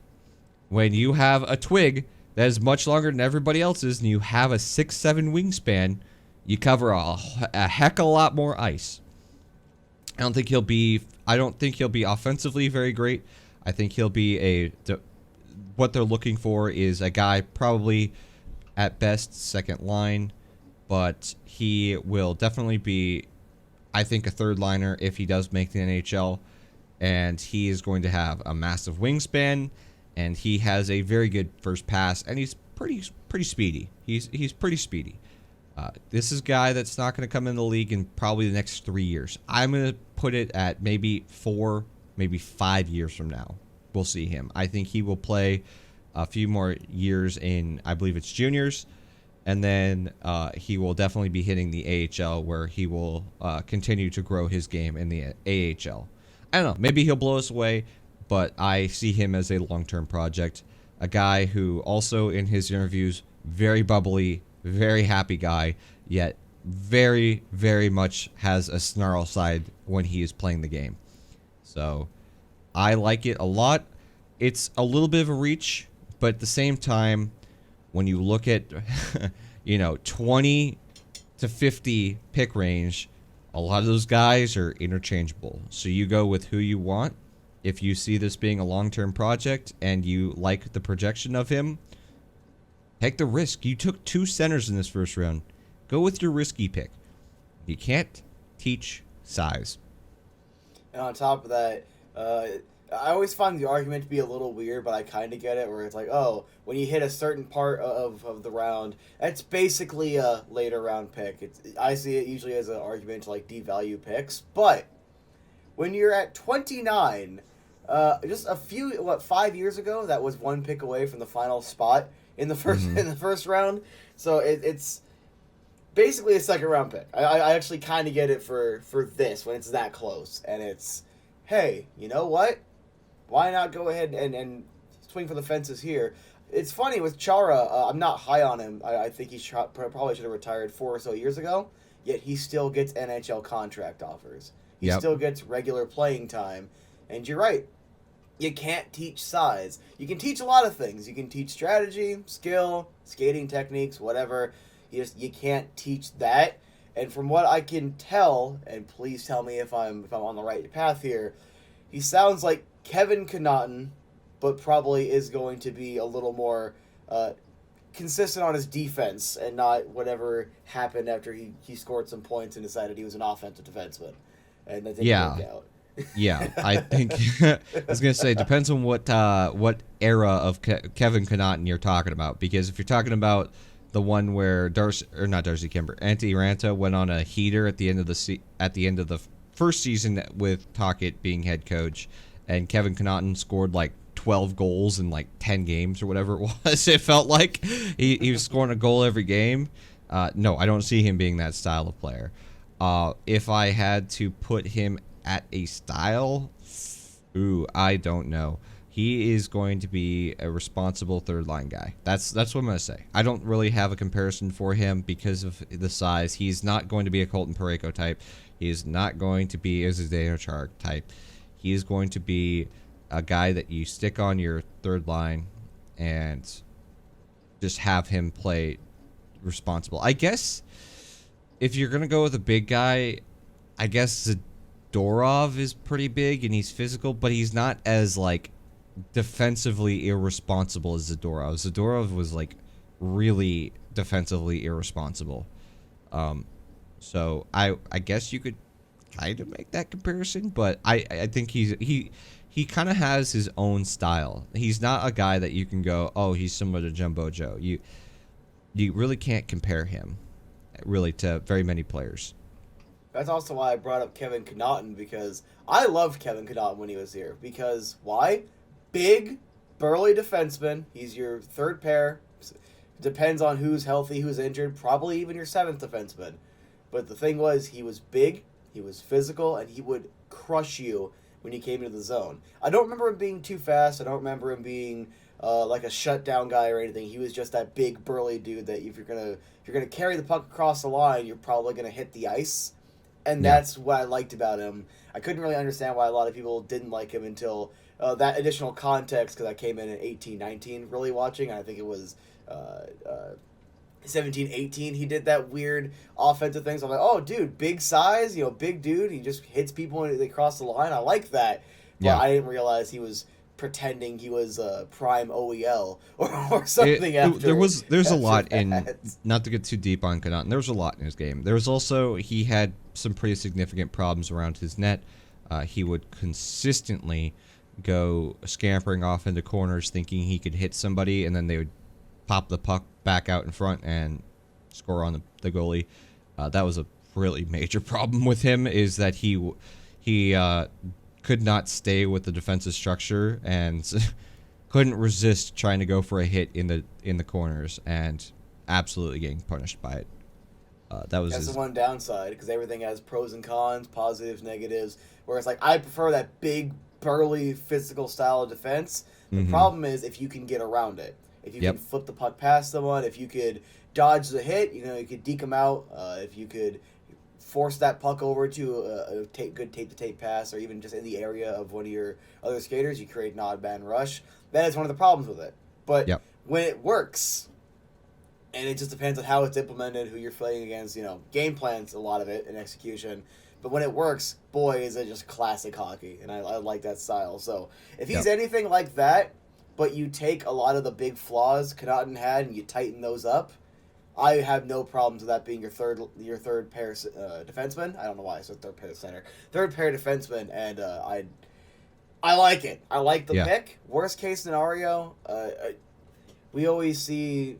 When you have a twig that is much longer than everybody else's, and you have a 6'7" wingspan, you cover a heck of a lot more ice. I don't think he'll be offensively very great. I think he'll be what they're looking for is a guy probably at best second line, but he will definitely be, I think, a third liner if he does make the NHL, and he is going to have a massive wingspan, and he has a very good first pass, and he's pretty speedy. He's pretty speedy. This is a guy that's not going to come in the league in probably the next 3 years. I'm going to put it at maybe 4, maybe 5 years from now. We'll see him. I think he will play a few more years in, I believe it's juniors, and then he will definitely be hitting the AHL, where he will continue to grow his game in the AHL. I don't know. Maybe he'll blow us away, but I see him as a long-term project. A guy who also in his interviews, very bubbly, very happy guy, yet very, very much has a snarl side when he is playing the game. So I like it a lot. It's a little bit of a reach, but at the same time, when you look at, 20 to 50 pick range, a lot of those guys are interchangeable. So you go with who you want. If you see this being a long-term project and you like the projection of him, take the risk. You took 2 centers in this first round. Go with your risky pick. You can't teach size. And on top of that, I always find the argument to be a little weird, but I kind of get it, where it's like, oh, when you hit a certain part of the round, that's basically a later round pick. I see it usually as an argument to like devalue picks, but when you're at 29, just 5 years ago, that was 1 pick away from the final spot in the first round. So it's basically a second round pick. I actually kind of get it for this when it's that close, and it's, hey, you know what? Why not go ahead and swing for the fences here? It's funny with Chara. I'm not high on him. I think he probably should have retired 4 or so years ago. Yet he still gets NHL contract offers. He still gets regular playing time. And you're right. You can't teach size. You can teach a lot of things. You can teach strategy, skill, skating techniques, whatever. You can't teach that. And from what I can tell, and please tell me if I'm on the right path here, he sounds like Kevin Connaughton, but probably is going to be a little more consistent on his defense and not whatever happened after he scored some points and decided he was an offensive defenseman. And that didn't work out. Yeah, I think I was gonna say depends on what era of Kevin Connaughton you're talking about, because if you're talking about the one where Antti Ranta went on a heater at the end of the first season with Tocchet being head coach, and Kevin Connaughton scored like 12 goals in like 10 games or whatever it was. It felt like he was scoring a goal every game. No, I don't see him being that style of player. If I had to put him at a style, I don't know. He is going to be a responsible third line guy. That's what I'm going to say. I don't really have a comparison for him because of the size. He's not going to be a Colton Parayko type. He is not going to be a Zdeno Chara type. He is going to be a guy that you stick on your third line and just have him play responsible. I guess if you're going to go with a big guy, I guess Zadorov is pretty big and he's physical, but he's not as like defensively irresponsible as Zadorov. Zadorov was like really defensively irresponsible. So I guess you could kind of make that comparison, but I think he kind of has his own style. He's not a guy that you can go, oh, he's similar to Jumbo Joe. You really can't compare him really to very many players. That's also why I brought up Kevin Connaughton, because I loved Kevin Connaughton when he was here. Because why? Big, burly defenseman. He's your third pair. Depends on who's healthy, who's injured. Probably even your 7th defenseman. But the thing was, he was big, he was physical, and he would crush you when he came into the zone. I don't remember him being too fast. I don't remember him being like a shutdown guy or anything. He was just that big, burly dude that if you're gonna carry the puck across the line, you're probably gonna hit the ice. And that's what I liked about him. I couldn't really understand why a lot of people didn't like him until that additional context, because I came in 18-19 really watching, and I think it was 17-18 he did that weird offensive thing. So I'm like, oh, dude, big size, big dude. He just hits people when they cross the line. I like that. But I didn't realize he was pretending he was prime OEL or something. There's a lot in, not to get too deep on Connaughton, there was a lot in his game. There was also, he had some pretty significant problems around his net. He would consistently go scampering off into corners thinking he could hit somebody, and then they would pop the puck back out in front and score on the goalie. That was a really major problem with him, is that he could not stay with the defensive structure and couldn't resist trying to go for a hit in the corners and absolutely getting punished by it. That's the one downside, because everything has pros and cons, positives, negatives. where it's like I prefer that big, burly, physical style of defense. The problem is if you can get around it, if you can flip the puck past someone, if you could dodge the hit, you could deke them out. If you could force that puck over to a good tape-to-tape pass, or even just in the area of one of your other skaters, you create an odd man rush. That is one of the problems with it. But when it works, and it just depends on how it's implemented, who you're playing against, game plans, a lot of it, and execution. But when it works, boy, is it just classic hockey, and I like that style. So if he's anything like that, but you take a lot of the big flaws Connaughton had and you tighten those up, I have no problems with that being your third pair defenseman. I don't know why I said third pair center. Third pair defenseman, and I like it. I like the pick. Worst case scenario, we always see,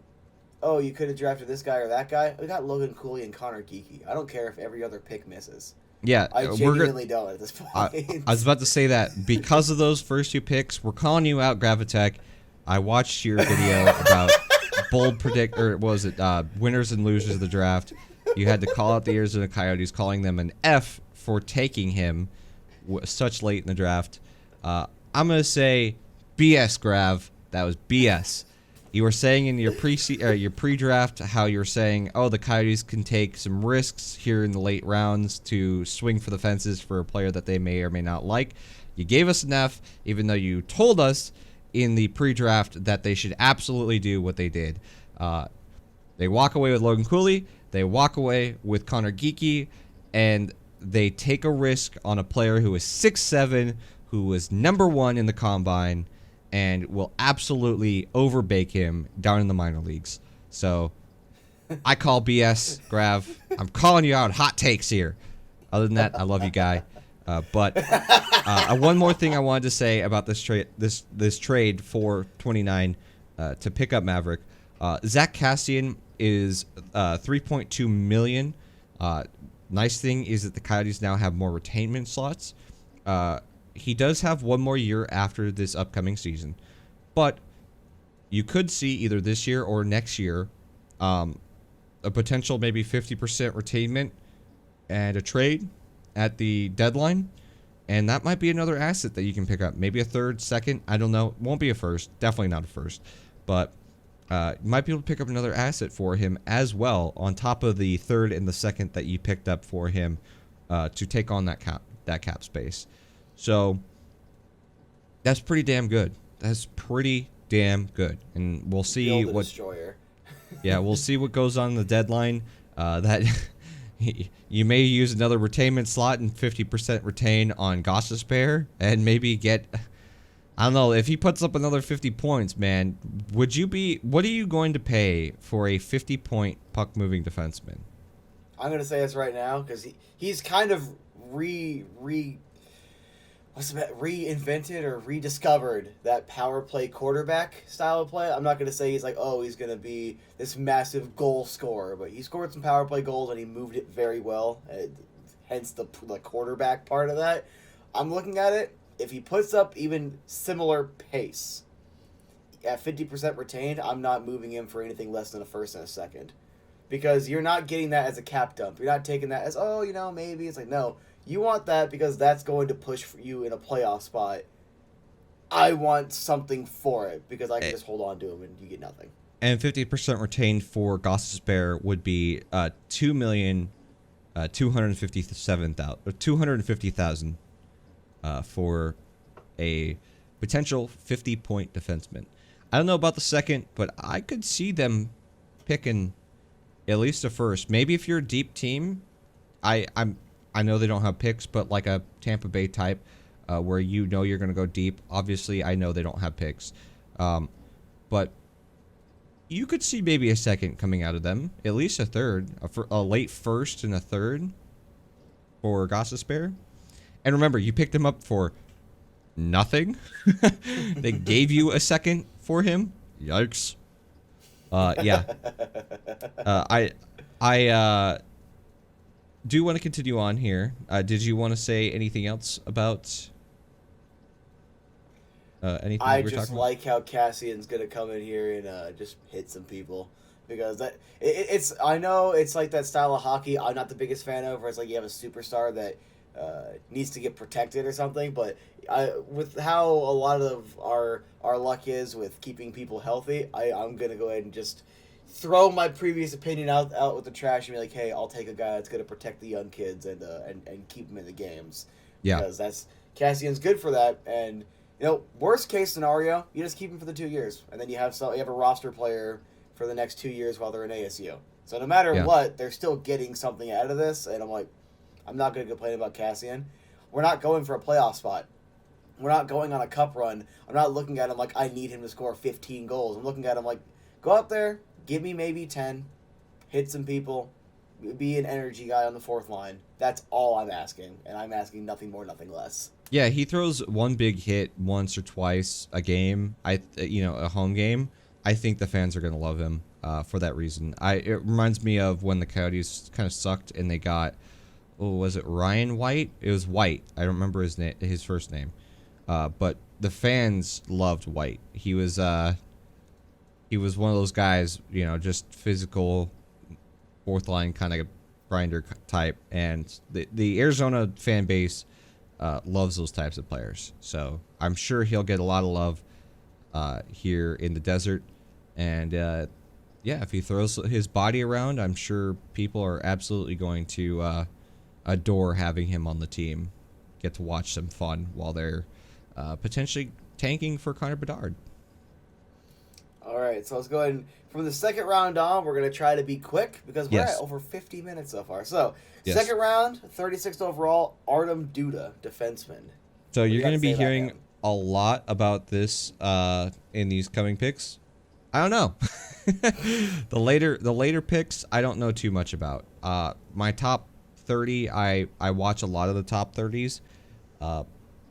oh, you could have drafted this guy or that guy. We got Logan Cooley and Conor Geekie. I don't care if every other pick misses. Yeah, I genuinely don't at this point. I was about to say that because of those first two picks, we're calling you out, Gravitech. I watched your video about winners and losers of the draft. You had to call out the Arizona Coyotes, calling them an F for taking him such late in the draft. I'm gonna say BS, Grav. That was BS. You were saying in your pre-draft how you were saying, oh, the Coyotes can take some risks here in the late rounds to swing for the fences for a player that they may or may not like. You gave us an F, even though you told us in the pre-draft that they should absolutely do what they did. They walk away with Logan Cooley, they walk away with Conor Geekie, and they take a risk on a player who is 6'7", who was #1 in the combine, and will absolutely overbake him down in the minor leagues. So I call BS, Grav. I'm calling you out. Hot takes here. Other than that, I love you, guy. But one more thing I wanted to say about this trade for 29 to pick up Maverick. Zach Kassian is $3.2 million. Nice thing is that the Coyotes now have more retainment slots. He does have one more year after this upcoming season, but you could see either this year or next year a potential maybe 50% retainment and a trade at the deadline, and that might be another asset that you can pick up. Maybe a third, second, I don't know. Won't be a first, definitely not a first, but you might be able to pick up another asset for him as well on top of the third and the second that you picked up for him to take on that cap space. So that's pretty damn good. That's pretty damn good, and we'll see what. Destroyer. Yeah, we'll see what goes on the deadline. That you may use another retainment slot and 50% retain on Gostisbehere, and maybe get. I don't know if he puts up another 50 points, man. What are you going to pay for a 50-point puck moving defenseman? I'm gonna say this right now because he's kind of reinvented or rediscovered that power play quarterback style of play. I'm not going to say he's going to be this massive goal scorer, but he scored some power play goals and he moved it very well, hence the quarterback part of that. I'm looking at it. If he puts up even similar pace at 50% retained, I'm not moving him for anything less than a first and a second. Because you're not getting that as a cap dump. You're not taking that as, maybe. It's like, no. You want that because that's going to push for you in a playoff spot. I want something for it because I can just hold on to him and you get nothing. And 50% retained for Gostisbehere would be $2,250,000 for a potential 50-point defenseman. I don't know about the second, but I could see them picking at least a first. Maybe if you're a deep team, I know they don't have picks, but like a Tampa Bay type where you're going to go deep. Obviously, I know they don't have picks. But you could see maybe a second coming out of them. At least a third. A late first and a third for Gostisbehere. And remember, you picked him up for nothing. They gave you a second for him. Yikes. Yeah. I do want to continue on here. Did you want to say anything else about anything I we were just talking like how Cassian's gonna come in here and just hit some people because it's I know it's like that style of hockey I'm not the biggest fan of, where it's like you have a superstar that needs to get protected or something. But with how a lot of our luck is with keeping people healthy, I'm gonna go ahead and just throw my previous opinion out with the trash and be like, hey, I'll take a guy that's gonna protect the young kids and keep them in the games. Yeah. Because that's Cassian's good for that. And worst case scenario, you just keep him for the 2 years, and then you have a roster player for the next 2 years while they're in ASU. So no matter what, they're still getting something out of this. And I'm not going to complain about Cassian. We're not going for a playoff spot. We're not going on a cup run. I'm not looking at him like I need him to score 15 goals. I'm looking at him like, go out there, give me maybe 10, hit some people, be an energy guy on the fourth line. That's all I'm asking, and I'm asking nothing more, nothing less. Yeah, he throws one big hit once or twice a game. A home game. I think the fans are going to love him for that reason. It reminds me of when the Coyotes kind of sucked and they got, was it Ryan White? It was White. I don't remember his first name. But the fans loved White. He was one of those guys, just physical, fourth line kind of grinder type, and the Arizona fan base loves those types of players. So I'm sure he'll get a lot of love here in the desert, and if he throws his body around, I'm sure people are absolutely going to adore having him on the team. Get to watch some fun while they're potentially tanking for Conor Bedard. All right, so let's go ahead and from the second round on, we're going to try to be quick because we're at over 50 minutes so far. So, second round, 36th overall, Artem Duda, defenseman. So you're going to be hearing a lot about this in these coming picks. I don't know. The later picks, I don't know too much about. My top 30, I watch a lot of the top 30s.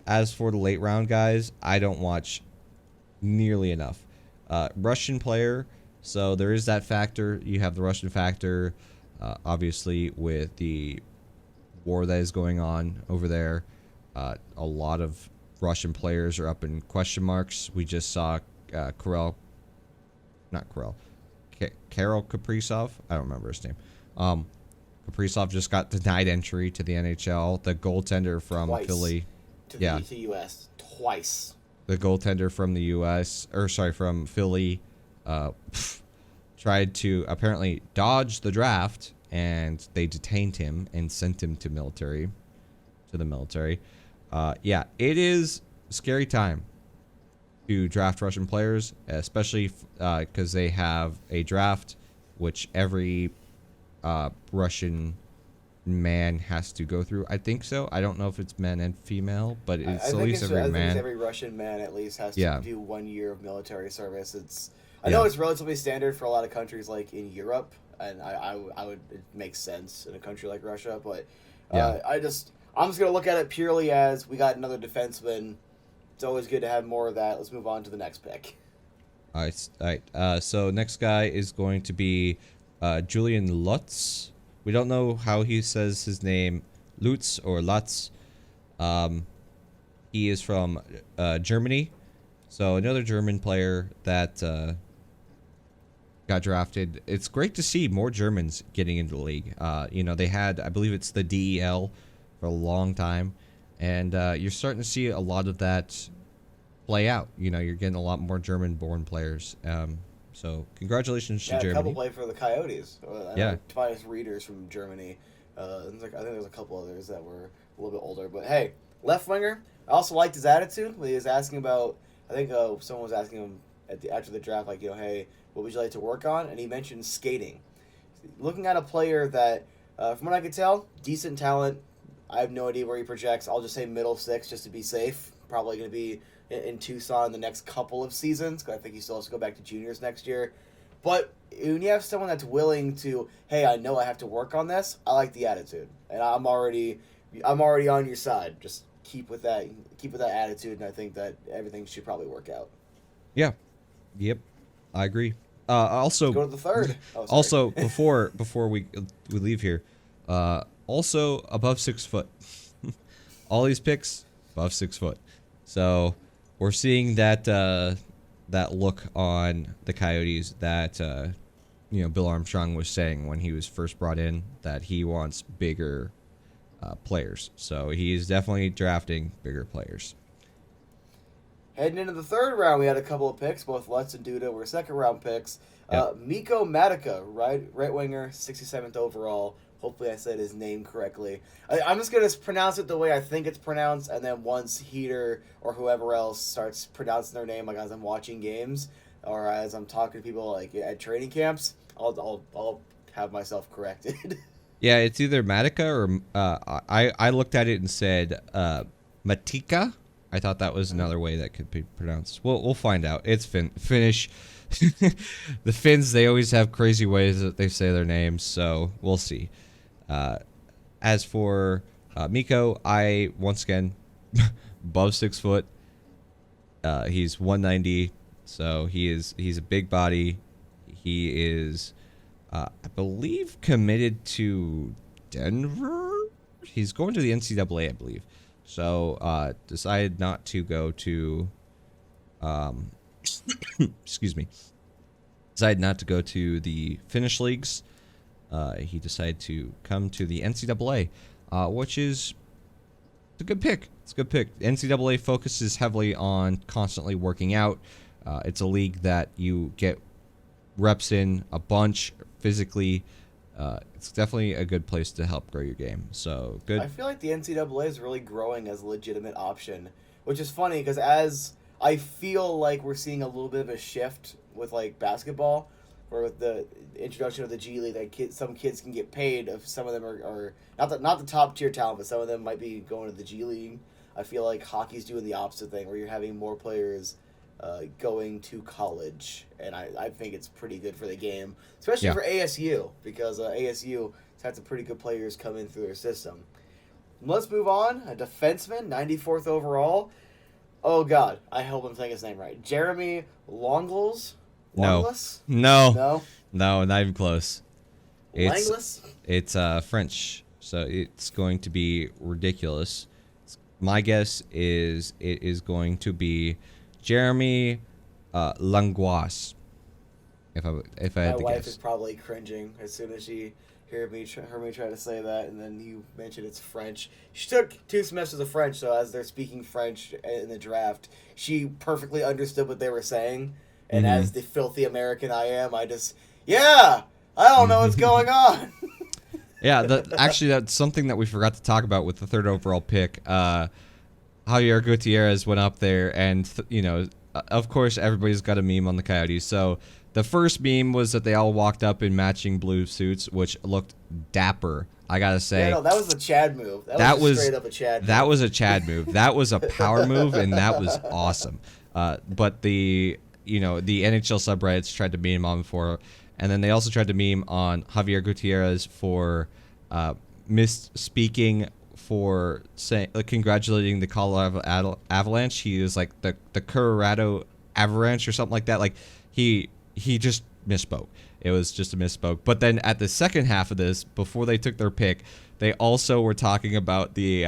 As for the late round guys, I don't watch nearly enough. Russian player, so there is that factor. You have the Russian factor, obviously, with the war that is going on over there. A lot of Russian players are up in question marks. We just saw Karel Kaprizov. I don't remember his name. Kaprizov just got denied entry to the NHL. The goaltender from Philly. To the U.S. twice. The goaltender from the U.S. from Philly tried to apparently dodge the draft, and they detained him and sent him to the military. It is a scary time to draft Russian players, especially because they have a draft which every Russian man has to go through. I think so. I don't know if it's men and female, but it's at least every man. I think every Russian man at least has to do 1 year of military service. I know it's relatively standard for a lot of countries like in Europe, and I would it makes sense in a country like Russia, but I'm just gonna look at it purely as we got another defenseman. It's always good to have more of that. Let's move on to the next pick. All right. So next guy is going to be Julian Lutz. We don't know how he says his name, Lutz or Lutz. He is from Germany. So another German player that got drafted. It's great to see more Germans getting into the league. They had, I believe it's the DEL for a long time. And you're starting to see a lot of that play out. You're getting a lot more German-born players. So congratulations to Germany. A couple play for the Coyotes. Tobias Reeders from Germany. I think there's a couple others that were a little bit older. But hey, left winger. I also liked his attitude when he was asking about. I think someone was asking him after the draft, like, hey, what would you like to work on? And he mentioned skating. Looking at a player that, from what I could tell, decent talent. I have no idea where he projects. I'll just say middle six just to be safe. Probably going to be in Tucson the next couple of seasons, because I think he still has to go back to juniors next year. But when you have someone that's willing to, hey, I know I have to work on this, I like the attitude, and I'm already on your side. Just keep with that attitude, and I think that everything should probably work out. Yeah, yep, I agree. Also, go to the third. Also, before we leave here, also above 6 foot. All these picks above 6 foot. So we're seeing that look on the Coyotes that Bill Armstrong was saying when he was first brought in, that he wants bigger players. So he's definitely drafting bigger players. Heading into the third round, we had a couple of picks. Both Lutz and Duda were second-round picks. Yep. Miko Matica, right winger, 67th overall. Hopefully I said his name correctly. I'm just going to pronounce it the way I think it's pronounced, and then once Heater or whoever else starts pronouncing their name, like as I'm watching games or as I'm talking to people like at training camps, I'll have myself corrected. Yeah, it's either Matica or I looked at it and said Matika. I thought that was another way that could be pronounced. We'll find out. It's Finnish. The Finns, they always have crazy ways that they say their names, so we'll see. As for Miko, once again above 6 foot. He's 190, so he's a big body. He is, I believe, committed to Denver. He's going to the NCAA, I believe. So decided not to go to, excuse me. Decided not to go to the Finnish leagues. He decided to come to the NCAA, which is a good pick. It's a good pick. The NCAA focuses heavily on constantly working out. It's a league that you get reps in a bunch physically. It's definitely a good place to help grow your game. So good. I feel like the NCAA is really growing as a legitimate option, which is funny because as I feel like we're seeing a little bit of a shift with like basketball, or with the introduction of the G League, that some kids can get paid. If some of them are not the top tier talent, but some of them might be going to the G League. I feel like hockey's doing the opposite thing, where you're having more players going to college, and I think it's pretty good for the game, especially for ASU, because ASU has had some pretty good players come in through their system. Let's move on. A defenseman, 94th overall. Oh, God. I hope I'm saying his name right. Jeremy Longles? No, not even close. It's French, so it's going to be ridiculous. My guess is it is going to be Jeremy Langlois. If I had to guess. My wife is probably cringing as soon as she heard me try to say that, and then you mentioned it's French. She took 2 semesters of French, so as they're speaking French in the draft, she perfectly understood what they were saying. And as the filthy American I am, I don't know what's going on. Yeah, actually, that's something that we forgot to talk about with the 3rd overall pick. Javier Gutierrez went up there, and, of course, everybody's got a meme on the Coyotes. So the first meme was that they all walked up in matching blue suits, which looked dapper. I gotta say, that was a Chad move. That was straight up a Chad move. That was a Chad move. That was a power move, and that was awesome. But the NHL subreddits tried to meme on for, and then they also tried to meme on Javier Gutierrez for misspeaking, for saying, congratulating the Colorado Avalanche. He was like the Colorado Avalanche or something like that. Like he just misspoke. It was just a misspoke. But then at the second half of this, before they took their pick, they also were talking about the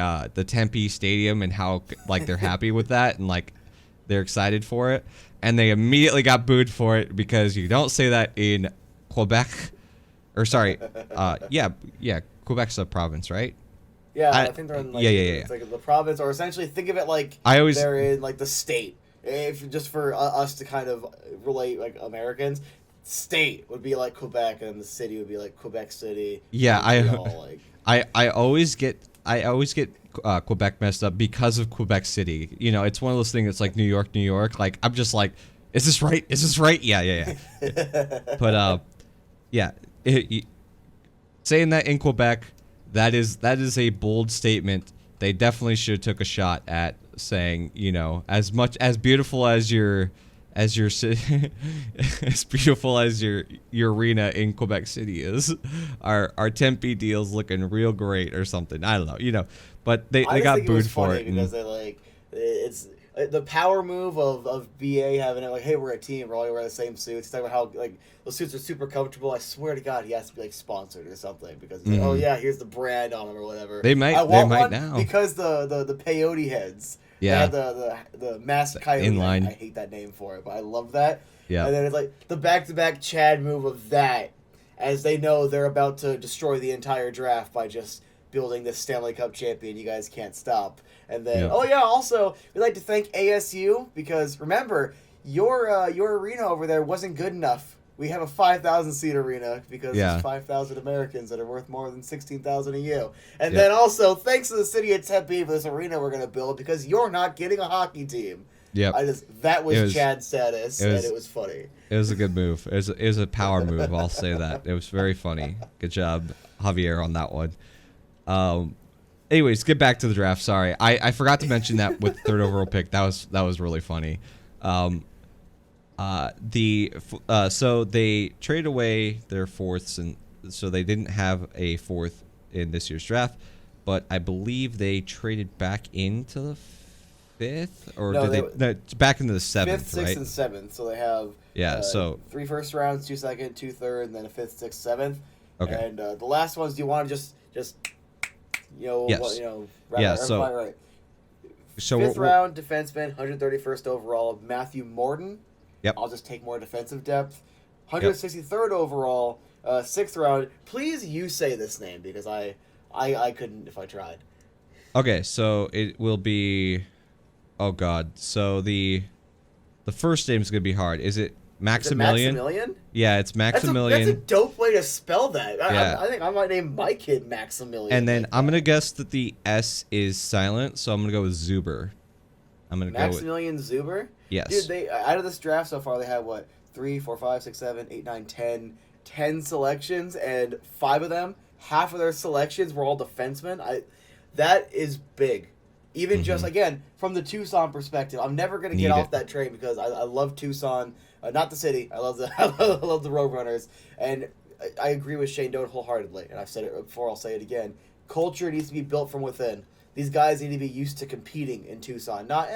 Tempe Stadium and how like they're happy with that and like they're excited for it. And they immediately got booed for it because you don't say that in Quebec. Or sorry, Quebec's a province, right? Yeah, I think they're in it's like the province, or essentially think of it like they're in like the state. If just for us to kind of relate, like Americans, state would be like Quebec, and the city would be like Quebec City. Yeah, I always get Quebec messed up because of Quebec City. It's one of those things. It's like New York. Like I'm just like, is this right? Yeah. But saying that in Quebec, that is a bold statement. They definitely should have took a shot at saying, as much as beautiful as your as beautiful as your arena in Quebec City is, our Tempe deal's looking real great or something. I don't know, but they got booed for it because they like it's the power move of BA having it like, hey, we're a team, we're all wearing the same suits. Talking about how like those suits are super comfortable. I swear to God, he has to be like sponsored or something because he's like, oh yeah, here's the brand on them or whatever. They might now because the peyote heads. Yeah, the masked coyote. Inline. I hate that name for it, but I love that. Yeah, and then it's like the back-to-back Chad move of that, as they know they're about to destroy the entire draft by just building this Stanley Cup champion you guys can't stop. And then, Yeah. oh yeah, also, we'd like to thank ASU because, remember, your arena over there wasn't good enough. We have a 5,000-seat arena because Yeah. there's 5,000 Americans that are worth more than 16,000 a you. And Yep. then also, thanks to the city of Tempe for this arena we're going to build because you're not getting a hockey team. Yep. That was, It was- Chad's status, and it was funny. It was a good move. It was a power move. I'll say that. It was very funny. Good job, Javier, on that one. Anyways, get back to the draft. Sorry, I forgot to mention that with third overall pick. That was really funny. So they traded away their fourths, and so they didn't have a fourth in this year's draft. But I believe they traded back into the fifth, or No, did they? No, back into the seventh, Fifth, sixth, right? and seventh. So they have So 3 first rounds, 2 second, 2 third, and then a fifth, sixth, seventh. Okay. And the last ones, do you want to just Yes. right. So Fifth round defenseman, 131st overall, Matthew Morden. Yep. I'll just take more defensive depth. 163rd overall, 6th round. Please, you say this name because I couldn't if I tried. Okay, so it will be. Oh God! So the first name is gonna be hard. Is it Maximilian? Maximilian? Yeah, it's Maximilian. That's a dope way to spell that. Yeah. I think I might name my kid Maximilian. And then like I'm that. gonna guess that the S is silent, so I'm gonna go with Zuber. I'm gonna go with Maximilian Zuber? yes. Dude, they out of this draft so far, they have what 3, 4, 5, 6, 7, 8, 9, 10 selections, and 5 of them, half of their selections were all defensemen. That is big. Even just again from the Tucson perspective, I'm never gonna get off that train because I love Tucson, not the city. I love the I love the Roadrunners, and I agree with Shane Doan wholeheartedly. And I've said it before, I'll say it again. Culture needs to be built from within. These guys need to be used to competing in Tucson. Not,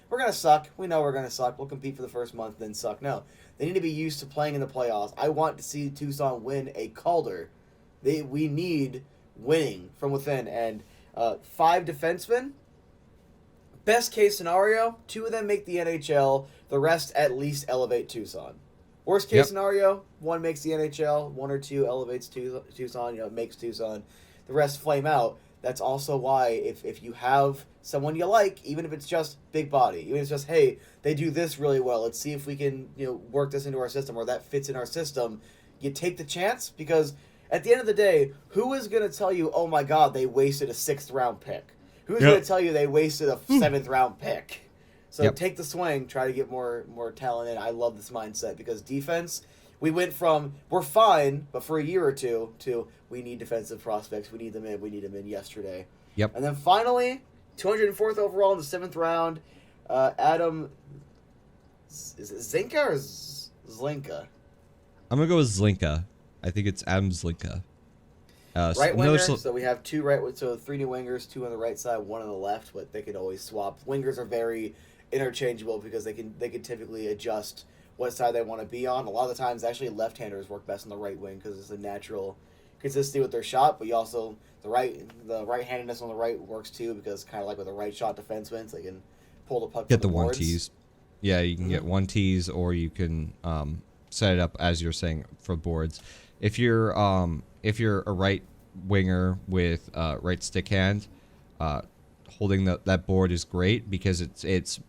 we're going to suck. We know we're going to suck. We'll compete for the first month, then suck. No. They need to be used to playing in the playoffs. I want to see Tucson win a Calder. We need winning from within. And 5 defensemen, best case scenario, 2 of them make the NHL. The rest at least elevate Tucson. Worst case scenario, 1 makes the NHL. 1 or 2 elevates Tucson, makes Tucson. The rest flame out. That's also why if you have someone you like, even if it's just big body, even if it's just, hey, they do this really well, let's see if we can work this into our system or that fits in our system, you take the chance because at the end of the day, who is going to tell you, oh my God, they wasted a 6th round pick? Who's going to tell you they wasted a 7th round pick? So take the swing, try to get more talent in. I love this mindset because defense, we went from we're fine, but for a year or two, to we need defensive prospects. We need them in. We need them in yesterday. Yep. And then finally, 204th overall in the 7th round, Adam. Is it Zinka or Zlinka? I'm gonna go with Zlinka. I think it's Adam Zlinka. Right winger. So we have 2 right. So 3 new wingers, 2 on the right side, 1 on the left. But they can always swap. Wingers are very interchangeable because they can typically adjust what side they want to be on. A lot of the times, actually, left-handers work best on the right wing because it's a natural consistency with their shot. But you also the right-handedness on the right works too because kind of like with a right shot defenseman, so they can pull the puck. Get the from one boards. tees. Yeah, you can get one tees, or you can set it up as you're saying for boards. If you're a right winger with right stick hand, holding that board is great because it's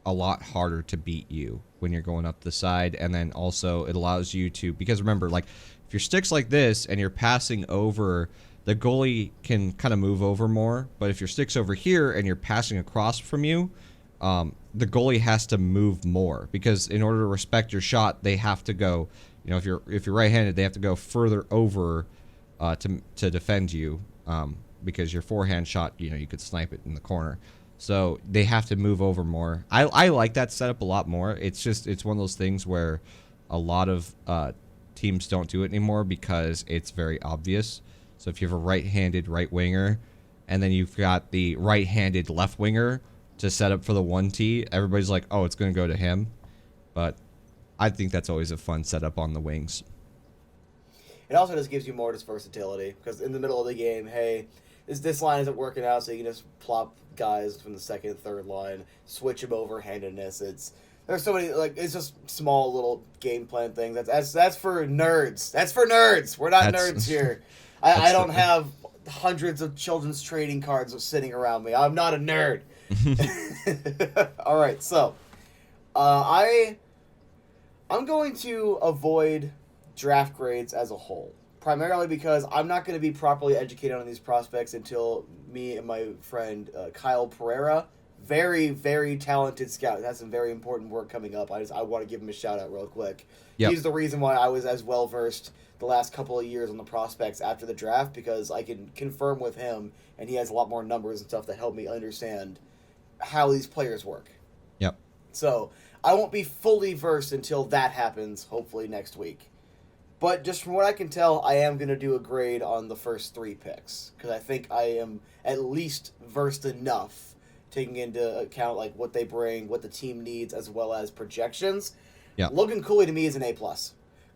a lot harder to beat you when you're going up the side, and then also it allows you to, because remember, like if your stick's like this and you're passing over, the goalie can kind of move over more, but if your stick's over here and you're passing across from you, the goalie has to move more because in order to respect your shot, they have to go, if you're right-handed, they have to go further over to defend you because your forehand shot, you could snipe it in the corner. So they have to move over more. I like that setup a lot more. It's one of those things where a lot of teams don't do it anymore because it's very obvious. So if you have a right-handed right winger and then you've got the right-handed left winger to set up for the 1T, everybody's like, oh, it's going to go to him. But I think that's always a fun setup on the wings. It also just gives you more just versatility because in the middle of the game, hey, this line isn't working out, so you can just plop guys from the second, third line, switch them over, handedness. There's so many, it's just small little game plan things. That's for nerds. That's for nerds. We're not nerds here. I don't have hundreds of children's trading cards sitting around me. I'm not a nerd. All right, so I'm going to avoid draft grades as a whole, primarily because I'm not going to be properly educated on these prospects until me and my friend Kyle Pereira, very, very talented scout, has some very important work coming up. I want to give him a shout out real quick. Yep. He's the reason why I was as well versed the last couple of years on the prospects after the draft, because I can confirm with him, and he has a lot more numbers and stuff that help me understand how these players work. Yep. So I won't be fully versed until that happens, hopefully next week. But just from what I can tell, I am going to do a grade on the first 3 picks, because I think I am at least versed enough, taking into account like what they bring, what the team needs, as well as projections. Yeah. Logan Cooley to me is an A+.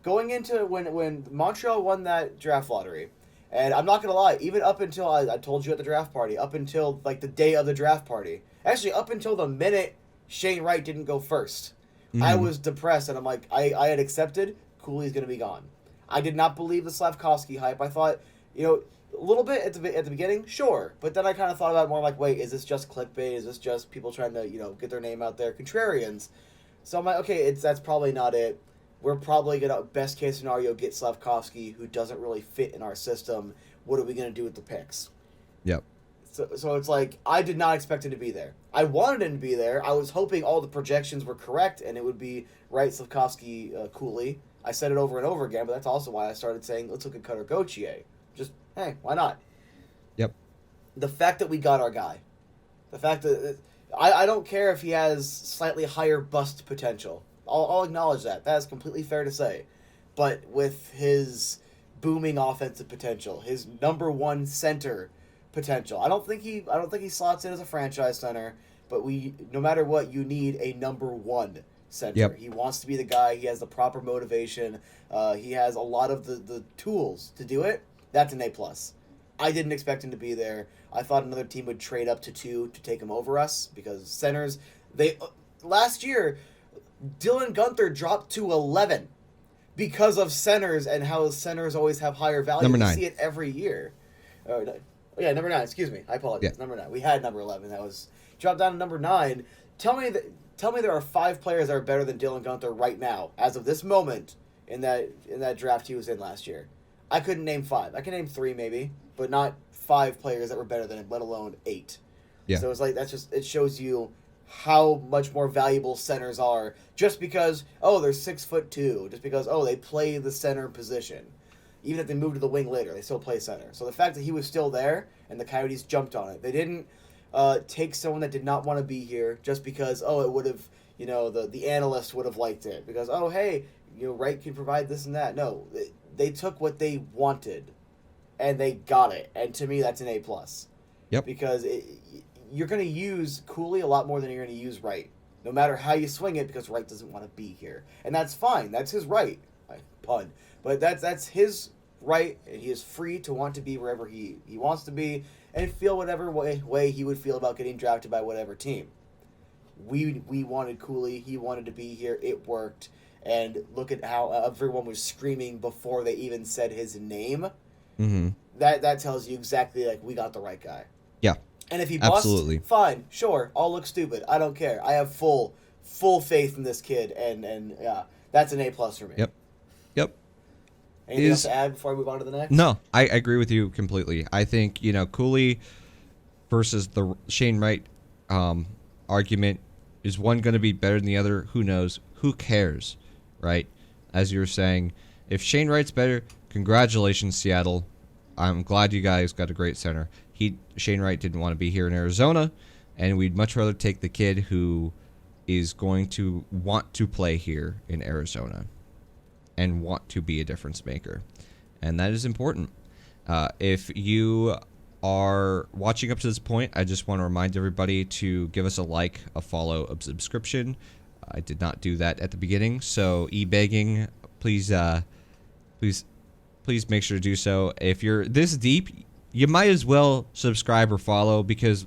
Going into when Montreal won that draft lottery, and I'm not going to lie, even up until I told you at the draft party, up until like the day of the draft party, actually up until the minute Shane Wright didn't go first, I was depressed, and I'm like, I had accepted Cooley's going to be gone. I did not believe the Slavkovsky hype. I thought, a little bit at the beginning, sure, but then I kind of thought about it more like, wait, is this just clickbait? Is this just people trying to, get their name out there, contrarians? So I'm like, okay, that's probably not it. We're probably going to, best case scenario, get Slavkovsky, who doesn't really fit in our system. What are we going to do with the picks? Yep. So it's like, I did not expect him to be there. I wanted him to be there. I was hoping all the projections were correct, and it would be Wright, Slavkovsky, Cooley. I said it over and over again, but that's also why I started saying, let's look at Cutter Gauthier. Just, hey, why not? Yep. The fact that we got our guy. The fact that... I don't care if he has slightly higher bust potential. I'll acknowledge that. That is completely fair to say. But with his booming offensive potential, his number 1 center potential, I don't think he slots in as a franchise center, but no matter what, you need a number 1 center. Yep. He wants to be the guy. He has the proper motivation. He has a lot of the tools to do it. That's an A+. I didn't expect him to be there. I thought another team would trade up to 2 to take him over us, because centers, last year, Dylan Guenther dropped to 11 because of centers and how centers always have higher value. Number 9. We see it every year. Yeah, number 9. Excuse me. I apologize. Yeah. Number 9. We had number 11. That was dropped down to number 9. Tell me there are 5 players that are better than Dylan Guenther right now, as of this moment, in that draft he was in last year. I couldn't name 5. I can name 3 maybe, but not 5 players that were better than him, let alone 8. Yeah. So it's like, it shows you how much more valuable centers are, just because, they're 6'2", just because, they play the center position. Even if they move to the wing later, they still play center. So the fact that he was still there and the Coyotes jumped on it, they didn't take someone that did not want to be here just because, it would have, the analyst would have liked it. Because, hey, Wright can provide this and that. No, they took what they wanted and they got it. And to me, that's an A+. Yep. Because you're going to use Cooley a lot more than you're going to use Wright, no matter how you swing it, because Wright doesn't want to be here. And that's fine. That's his right. Pun. But that's his right, and he is free to want to be wherever he wants to be and feel whatever way he would feel about getting drafted by whatever team. We wanted Cooley. He wanted to be here. It worked. And look at how everyone was screaming before they even said his name. Mm-hmm. That tells you exactly, we got the right guy. Yeah. And if he busts, absolutely. Fine, sure, I'll look stupid. I don't care. I have full faith in this kid, and yeah, that's an A+ for me. Yep. Anything else to add before I move on to the next? No, I agree with you completely. I think, Cooley versus the Shane Wright argument, is one going to be better than the other? Who knows? Who cares, right? As you were saying, if Shane Wright's better, congratulations, Seattle. I'm glad you guys got a great center. Shane Wright didn't want to be here in Arizona, and we'd much rather take the kid who is going to want to play here in Arizona and want to be a difference maker. And that is important. If you are watching up to this point, I just want to remind everybody to give us a like, a follow, a subscription. I did not do that at the beginning, so begging, please make sure to do so. If you're this deep, you might as well subscribe or follow, because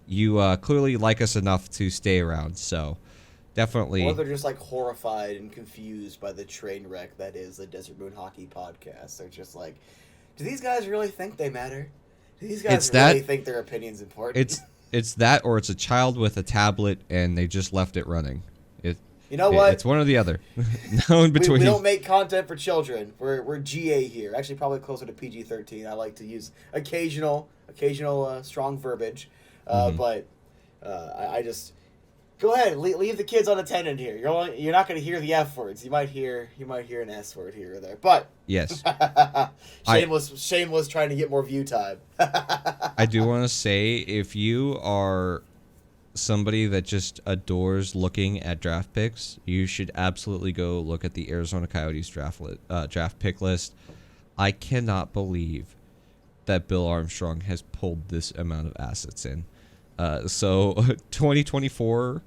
you clearly like us enough to stay around. So definitely. Or they're just horrified and confused by the train wreck that is the Desert Moon Hockey Podcast. They're just like, do these guys really think they matter? These It's guys really that. think their opinion's important. It's that, or it's a child with a tablet and they just left it running. It, You know what? it's one or the other. No in between. We don't make content for children. We're GA here. Actually, probably closer to PG-13. I like to use occasional strong verbiage, but I just go ahead, leave the kids unattended here. You're not going to hear the F words. You might hear an S word here or there. But Yes. shameless trying to get more view time. I do want to say, if you are somebody that just adores looking at draft picks, you should absolutely go look at the Arizona Coyotes draft pick list. I cannot believe that Bill Armstrong has pulled this amount of assets in. So 2024,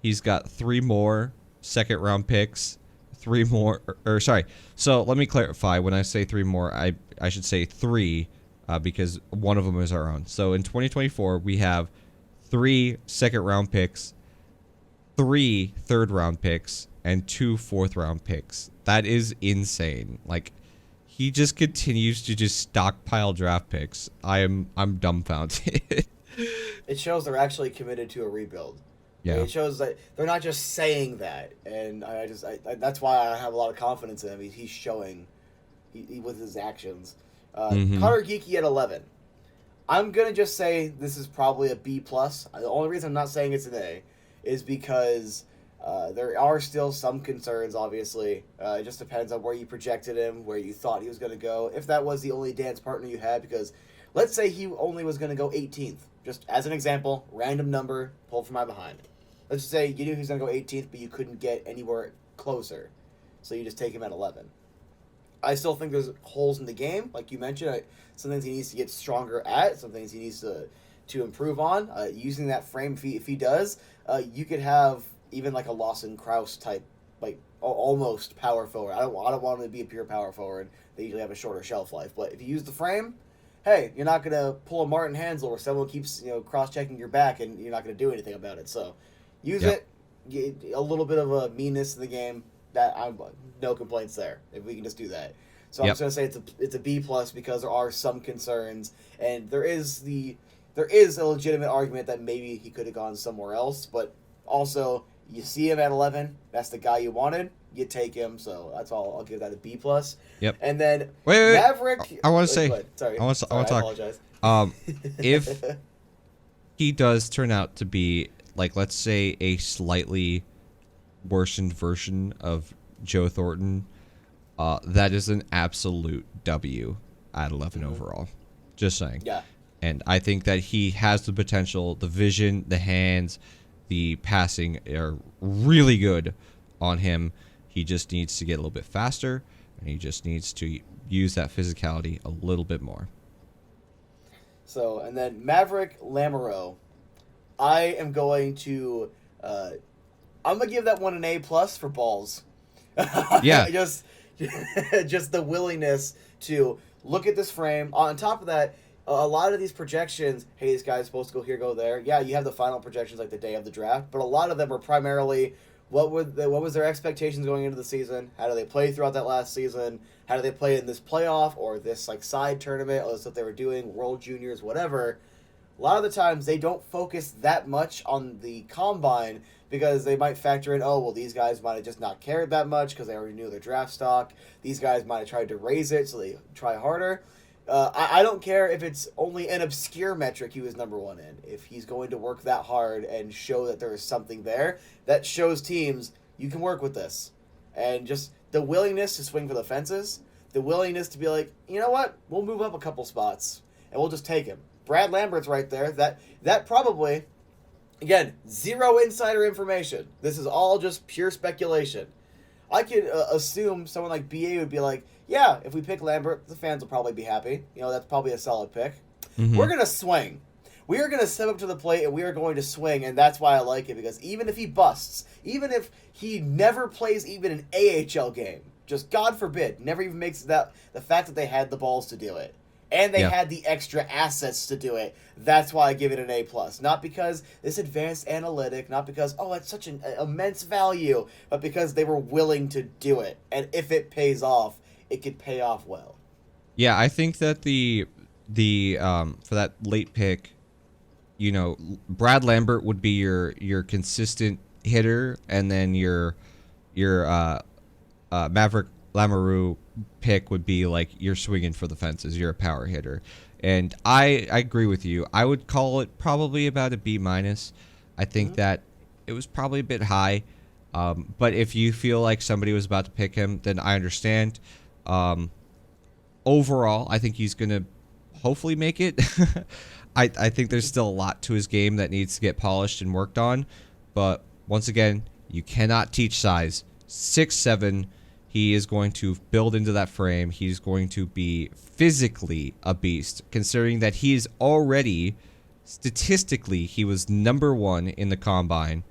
he's got 3 more second round picks, 3 more, or sorry. So let me clarify. When I say 3 more, I should say 3, because one of them is our own. So in 2024, we have 3 second round picks, 3 third round picks, and 2 fourth round picks. That is insane. Like, he just continues to just stockpile draft picks. I'm dumbfounded. It shows they're actually committed to a rebuild. Yeah. It shows that they're not just saying that, and I that's why I have a lot of confidence in him. He's showing with his actions. Conor Geekie at 11. I'm gonna just say this is probably a B plus. The only reason I'm not saying it's an A is because there are still some concerns. Obviously, it just depends on where you projected him, where you thought he was gonna go. If that was the only dance partner you had, because let's say he only was gonna go 18th, just as an example, random number pulled from my behind. Let's just say you knew he was gonna go 18th, but you couldn't get anywhere closer, so you just take him at 11. I still think there's holes in the game, like you mentioned. Some things he needs to get stronger at, some things he needs to improve on. Using that frame, if he does, you could have even like a Lawson Krause type, like almost power forward. I don't want him to be a pure power forward. They usually have a shorter shelf life. But if you use the frame, hey, you're not gonna pull a Martin Hansel where someone keeps cross checking your back and you're not gonna do anything about it. So use it. Get a little bit of a meanness in the game. That I'm no complaints there. If we can just do that. So I'm just gonna say it's a B plus because there are some concerns, and there is a legitimate argument that maybe he could have gone somewhere else. But also, you see him at 11. That's the guy you wanted. You take him. So that's all. I'll give that a B plus. Yep. And then wait. Maverick. I want to say. Sorry. I want to talk. Apologize. If he does turn out to be, like, let's say, a slightly worsened version of Joe Thornton, that is an absolute W at 11 overall. Just saying. Yeah. And I think that he has the potential, the vision, the hands, the passing are really good on him. He just needs to get a little bit faster, and he just needs to use that physicality a little bit more. So, and then Maveric Lamoureux, I am going to, I'm going to give that one an A plus for balls. Yeah. just the willingness to look at this frame. On top of that, a lot of these projections, hey, this guy's supposed to go here, go there. Yeah, you have the final projections like the day of the draft, but a lot of them are primarily what was their expectations going into the season? How do they play throughout that last season? How do they play in this playoff or this like side tournament or stuff they were doing, World Juniors, whatever? A lot of the times they don't focus that much on the combine because they might factor in, oh, well, these guys might have just not cared that much because they already knew their draft stock. These guys might have tried to raise it, so they try harder. I don't care if it's only an obscure metric he was number 1 in. If he's going to work that hard and show that there is something there, that shows teams you can work with this. And just the willingness to swing for the fences, the willingness to be like, you know what, we'll move up a couple spots and we'll just take him. Brad Lambert's right there. That probably, again, zero insider information. This is all just pure speculation. I could assume someone like BA would be like, yeah, if we pick Lambert, the fans will probably be happy. That's probably a solid pick. Mm-hmm. We're going to swing. We are going to step up to the plate, and we are going to swing, and that's why I like it, because even if he busts, even if he never plays even an AHL game, just God forbid, never even makes that, the fact that they had the balls to do it, and they had the extra assets to do it, that's why I give it an A+. Not because this advanced analytic, not because, oh, it's such an immense value, but because they were willing to do it. And if it pays off, it could pay off well. Yeah, I think that the the for that late pick, Brad Lambert would be your consistent hitter, and then your Maverick Lamoureux pick would be like you're swinging for the fences. You're a power hitter, and I agree with you. I would call it probably about a B minus. I think that it was probably a bit high, but if you feel like somebody was about to pick him, then I understand. Overall, I think he's gonna hopefully make it. I think there's still a lot to his game that needs to get polished and worked on, but once again, you cannot teach size. 6'7", he is going to build into that frame. He's going to be physically a beast, considering that he is already, statistically, he was number 1 in the combine,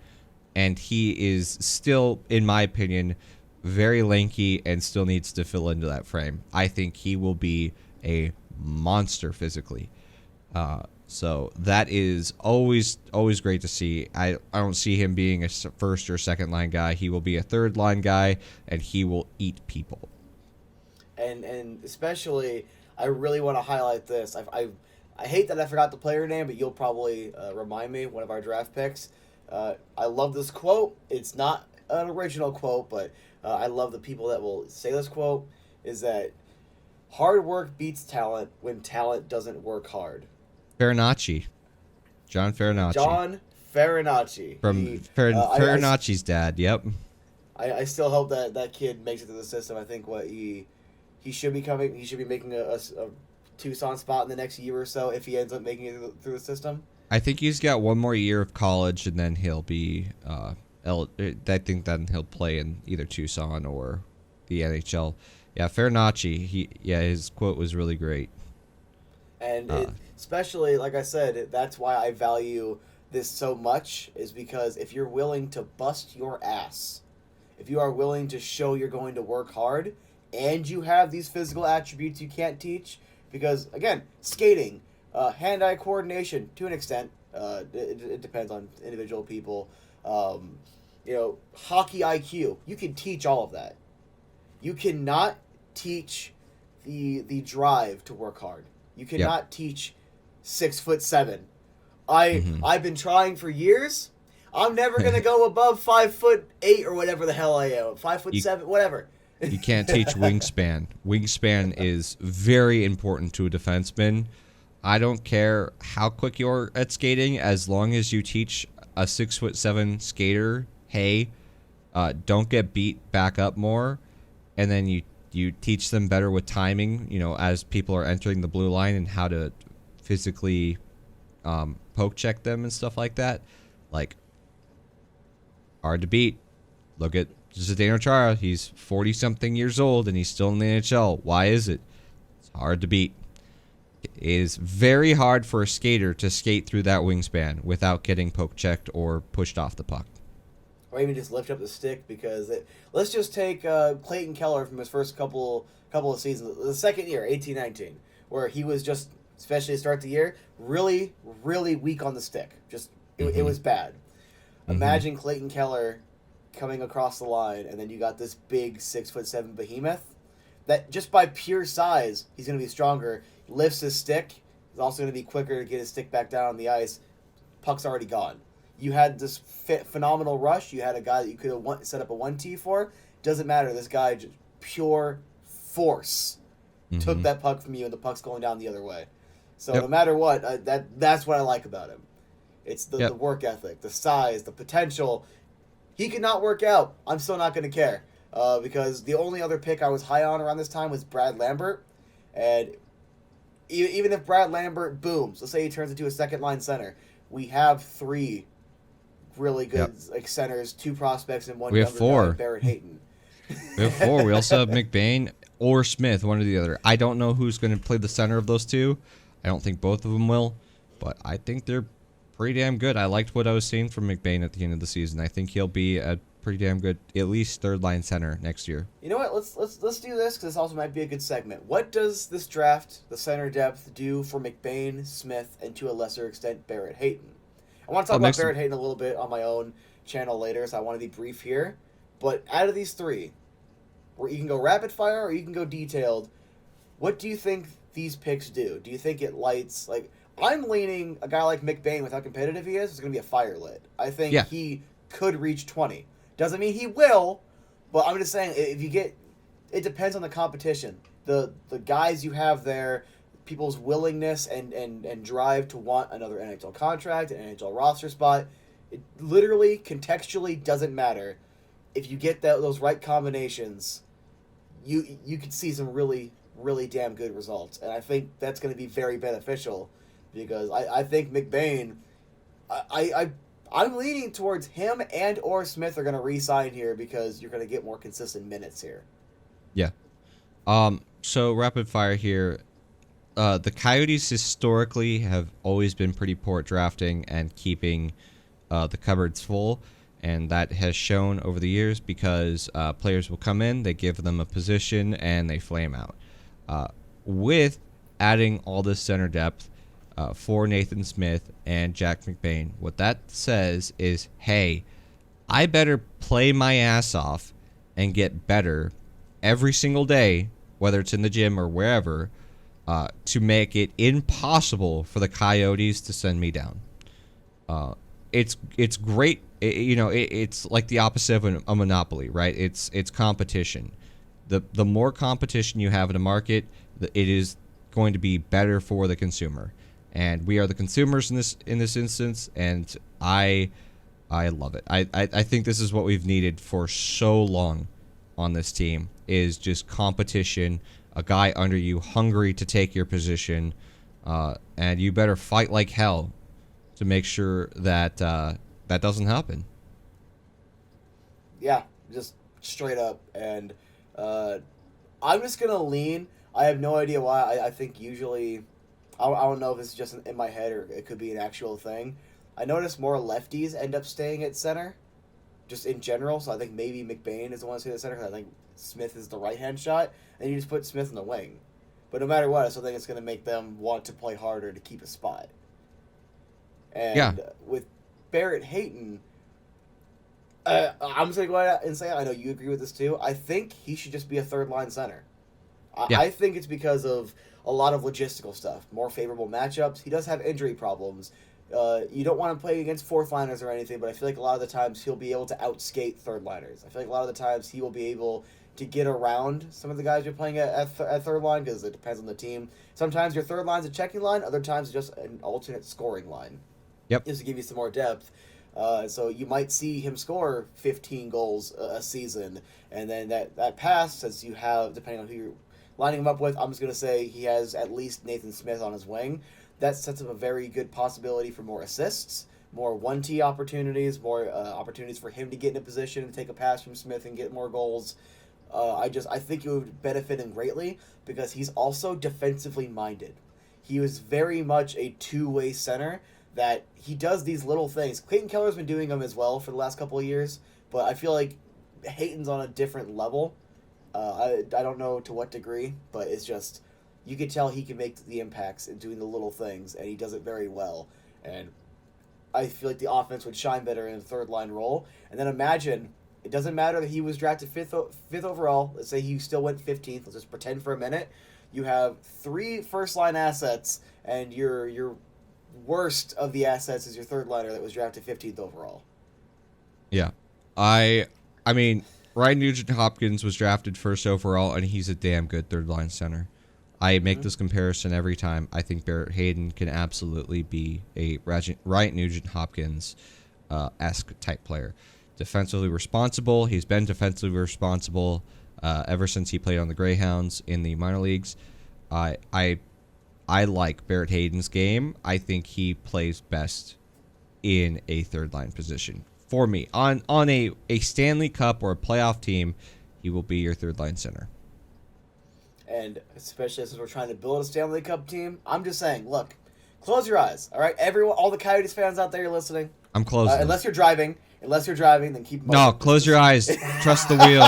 and he is still, in my opinion, very lanky and still needs to fill into that frame. I think he will be a monster physically. So that is always great to see. I don't see him being a first or second line guy. He will be a third line guy, and he will eat people. And especially, I really want to highlight this. I hate that I forgot the player name, but you'll probably remind me, one of our draft picks. I love this quote. It's not an original quote, but I love the people that will say this quote, is that hard work beats talent when talent doesn't work hard. Farinacci. John Farinacci. John Farinacci. From Farinacci's dad, yep. I still hope that kid makes it through the system. I think he should be coming. He should be making a Tucson spot in the next year or so if he ends up making it through the system. I think he's got one more year of college, and then he'll be. I think then he'll play in either Tucson or the NHL. Yeah, Farinacci. His quote was really great. And especially, like I said, that's why I value this so much, is because if you're willing to bust your ass, if you are willing to show you're going to work hard, and you have these physical attributes you can't teach, because, again, skating, hand-eye coordination, to an extent, it depends on individual people, hockey IQ, you can teach all of that. You cannot teach the drive to work hard. You cannot teach 6'7". I've been trying for years. I'm never gonna go above 5'8" or whatever the hell I am. 5'7", whatever. You can't teach wingspan. Wingspan is very important to a defenseman. I don't care how quick you're at skating, as long as you teach a 6'7" skater, hey, don't get beat back up more, and then you teach them better with timing, as people are entering the blue line and how to physically poke check them and stuff like that. Like, hard to beat. Look at Zdeno Chara. He's 40-something years old, and he's still in the NHL. Why is it? It's hard to beat. It is very hard for a skater to skate through that wingspan without getting poke checked or pushed off the puck. Or even just lift up the stick, because let's just take Clayton Keller from his first couple of seasons, the second year, 18-19, where he was just, especially to start the year, really, really weak on the stick. Just it was bad. Imagine Clayton Keller coming across the line, and then you got this big 6'7" behemoth that just by pure size, he's going to be stronger. He lifts his stick. He's also going to be quicker to get his stick back down on the ice. Puck's already gone. You had this phenomenal rush. You had a guy that you could have set up a 1T for. Doesn't matter. This guy, just pure force, took that puck from you, and the puck's going down the other way. So no matter what, that's what I like about him. It's the work ethic, the size, the potential. He could not work out. I'm still not going to care, because the only other pick I was high on around this time was Brad Lambert. And even if Brad Lambert booms, let's say he turns into a second-line center, we have 3 really good centers, 2 prospects, and 1 younger guy, Barrett Hayton. We have 4. We also have McBain or Smith, one or the other. I don't know who's going to play the center of those 2. I don't think both of them will, but I think they're pretty damn good. I liked what I was seeing from McBain at the end of the season. I think he'll be a pretty damn good, at least third-line center next year. You know what? Let's do this, because this also might be a good segment. What does this draft, the center depth, do for McBain, Smith, and to a lesser extent Barrett Hayton? I want to talk about Barrett Hayton a little bit on my own channel later, so I want to be brief here. But out of these 3, where you can go rapid fire or you can go detailed, what do you think these picks do? Do you think it lights like? I'm leaning a guy like McBain with how competitive he is going to be a fire lit. I think Yeah. he could reach 20. Doesn't mean he will, but I'm just saying if you get, it depends on the competition. The guys you have there, people's willingness and drive to want another NHL contract, an NHL roster spot, it literally contextually doesn't matter. If you get those right combinations, you could see some really damn good results, and I think that's going to be very beneficial. Because I think McBain, I'm leaning towards him and or Smith are going to re-sign here because you're going to get more consistent minutes here. Yeah. So rapid fire here. The Coyotes historically have always been pretty poor at drafting and keeping the cupboards full, and that has shown over the years because players will come in, they give them a position, and they flame out. With adding all this center depth, for Nathan Smith and Jack McBain, what that says is, hey, I better play my ass off and get better every single day, whether it's in the gym or wherever, to make it impossible for the Coyotes to send me down. It's great. It's like the opposite of a monopoly, right? It's competition. The more competition you have in a market, it is going to be better for the consumer. And we are the consumers in this instance, and I love it. I think this is what we've needed for so long on this team, is just competition, a guy under you hungry to take your position, and you better fight like hell to make sure that that doesn't happen. Yeah, just straight up. And I'm just going to lean. I have no idea why. I think usually... I don't know if it's just in my head or it could be an actual thing. I notice more lefties end up staying at center, just in general. So I think maybe McBain is the one to stay at center because I think Smith is the right-hand shot, and you just put Smith in the wing. But no matter what, I still think it's going to make them want to play harder to keep a spot. And with Barrett Hayton, I'm just going to go ahead and say, I know you agree with this too, I think he should just be a third-line center. I think it's because of a lot of logistical stuff, more favorable matchups. He does have injury problems. You don't want to play against fourth liners or anything, but I feel like a lot of the times he'll be able to outskate third liners. I feel like a lot of the times he will be able to get around some of the guys you're playing at third line because it depends on the team. Sometimes your third line's a checking line, other times it's just an alternate scoring line. Yep. Just to give you some more depth. So you might see him score 15 goals a season, and then that pass, since you have, depending on who you're lining him up with, I'm just going to say he has at least Nathan Smith on his wing. That sets up a very good possibility for more assists, more 1T opportunities, more opportunities for him to get in a position to take a pass from Smith and get more goals. I think it would benefit him greatly because he's also defensively minded. He was very much a two-way center that he does these little things. Clayton Keller's been doing them as well for the last couple of years, but I feel like Hayton's on a different level. I don't know to what degree, but it's just, you could tell he can make the impacts in doing the little things, and he does it very well. And I feel like the offense would shine better in a third-line role. And then imagine, it doesn't matter that he was drafted fifth overall. Let's say he still went 15th. Let's just pretend for a minute. You have 3 first-line assets, and your worst of the assets is your third liner that was drafted 15th overall. Yeah. I mean, Ryan Nugent-Hopkins was drafted first overall, and he's a damn good third-line center. I make this comparison every time. I think Barrett Hayton can absolutely be a Ryan Nugent-Hopkins-esque type player. Defensively responsible. He's been defensively responsible ever since he played on the Greyhounds in the minor leagues. I like Barrett Hayton's game. I think he plays best in a third-line position. For me, on a Stanley Cup or a playoff team, he will be your third-line center. And especially since we're trying to build a Stanley Cup team, I'm just saying, look, close your eyes, all right? Everyone, all the Coyotes fans out there, you're listening. I'm closing. Unless you're driving, then keep them No, open. close your eyes. Trust the wheel.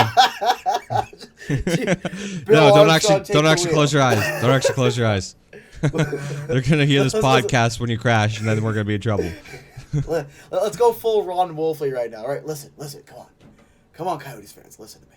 No, don't actually close your eyes. Don't actually close your eyes. They're gonna hear this podcast when you crash, and then we're gonna be in trouble. Let's go full Ron Wolfley right now. All right, listen, come on, Coyotes fans, listen to me.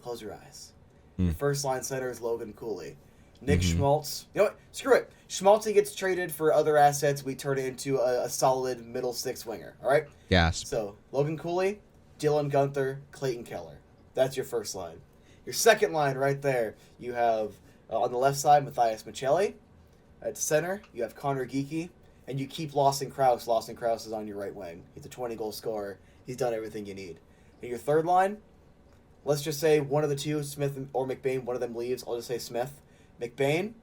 Close your eyes. Your first line center is Logan Cooley. Nick Schmaltz. You know what? Screw it. Schmaltz gets traded for other assets. We turn it into a solid middle six winger. All right? Gasp. So, Logan Cooley, Dylan Gunther, Clayton Keller. That's your first line. Your second line right there, you have, on the left side, Matthias Michelli. At center, you have Conor Geekie. And you keep Lawson Krause. Lawson Krause is on your right wing. He's a 20-goal scorer. He's done everything you need. And your third line, let's just say one of the two, Smith or McBain, one of them leaves. I'll just say Smith. McBain.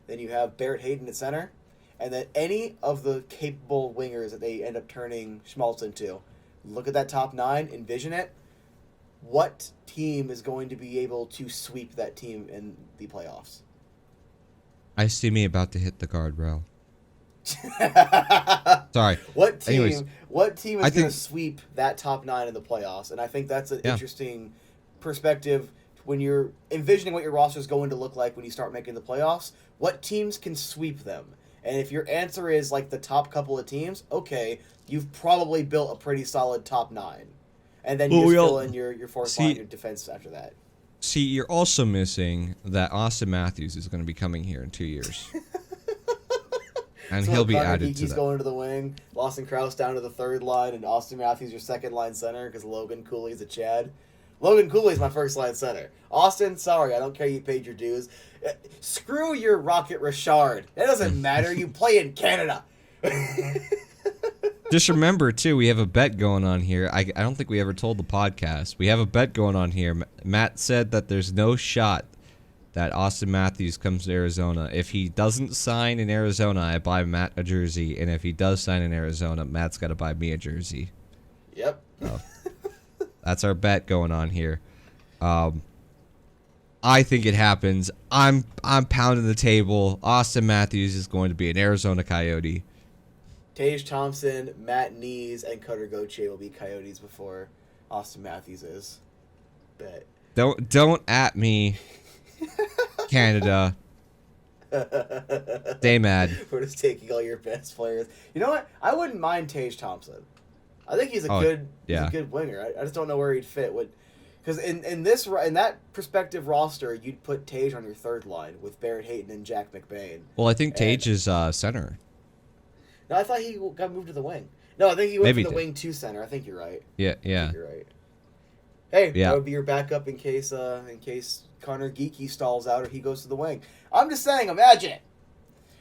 Then you have Barrett Hayton at center. And then any of the capable wingers that they end up turning Schmaltz into. Look at that top nine. Envision it. What team is going to be able to sweep that team in the playoffs? I see me about to hit the guardrail. Sorry. What team? Anyways, what team is going to sweep that top nine in the playoffs? And I think that's an interesting perspective when you're envisioning what your roster is going to look like when you start making the playoffs. What teams can sweep them? And if your answer is like the top couple of teams, okay, you've probably built a pretty solid top nine. And then you fill in your fourth line, your defense after that. See, you're also missing that Austin Matthews is going to be coming here in 2 years. And so he'll be added to that. Going to the wing, Lawson Krause down to the third line, and Austin Matthews your second line center because Logan Cooley's a Chad. Logan Cooley's my first line center. Austin, sorry, I don't care you paid your dues. Screw your Rocket Richard. That doesn't matter. You play in Canada. Just remember, too, we have a bet going on here. I don't think we ever told the podcast. We have a bet going on here. Matt said that there's no shot that Austin Matthews comes to Arizona. If he doesn't sign in Arizona, I buy Matt a jersey. And if he does sign in Arizona, Matt's got to buy me a jersey. Yep. So, that's our bet going on here. I think it happens. I'm pounding the table. Austin Matthews is going to be an Arizona Coyote. Tage Thompson, Matt Nees, and Cutter Gauthier will be Coyotes before Austin Matthews is. Bet. Don't at me, Canada. Stay mad. We're just taking all your best players. You know what? I wouldn't mind Tage Thompson. I think he's a good winger. I just don't know where he'd fit. Because in that prospective roster, you'd put Tage on your third line with Barrett Hayton and Jack McBain. Well, I think Tage is center. No, I thought he got moved to the wing. No, I think he went from the wing to center. I think you're right. Yeah. I think you're right. Hey, that would be your backup in case Conor Geekie stalls out or he goes to the wing. I'm just saying, imagine it.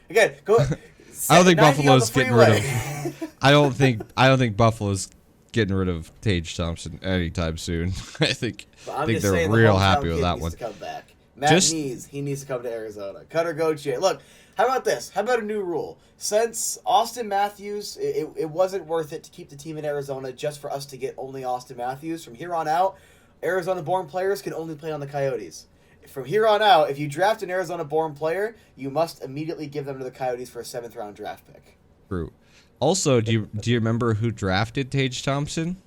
Again, go. I don't think Buffalo's getting rid of. I don't think Buffalo's getting rid of Tage Thompson anytime soon. I think they're real happy with that one. To come back. Matt Nees, he needs to come to Arizona. Cutter Gauthier. Look, how about this? How about a new rule? Since Austin Matthews, it wasn't worth it to keep the team in Arizona just for us to get only Austin Matthews. From here on out, Arizona-born players can only play on the Coyotes. From here on out, if you draft an Arizona-born player, you must immediately give them to the Coyotes for a 7th-round draft pick. True. Also, do you remember who drafted Tage Thompson?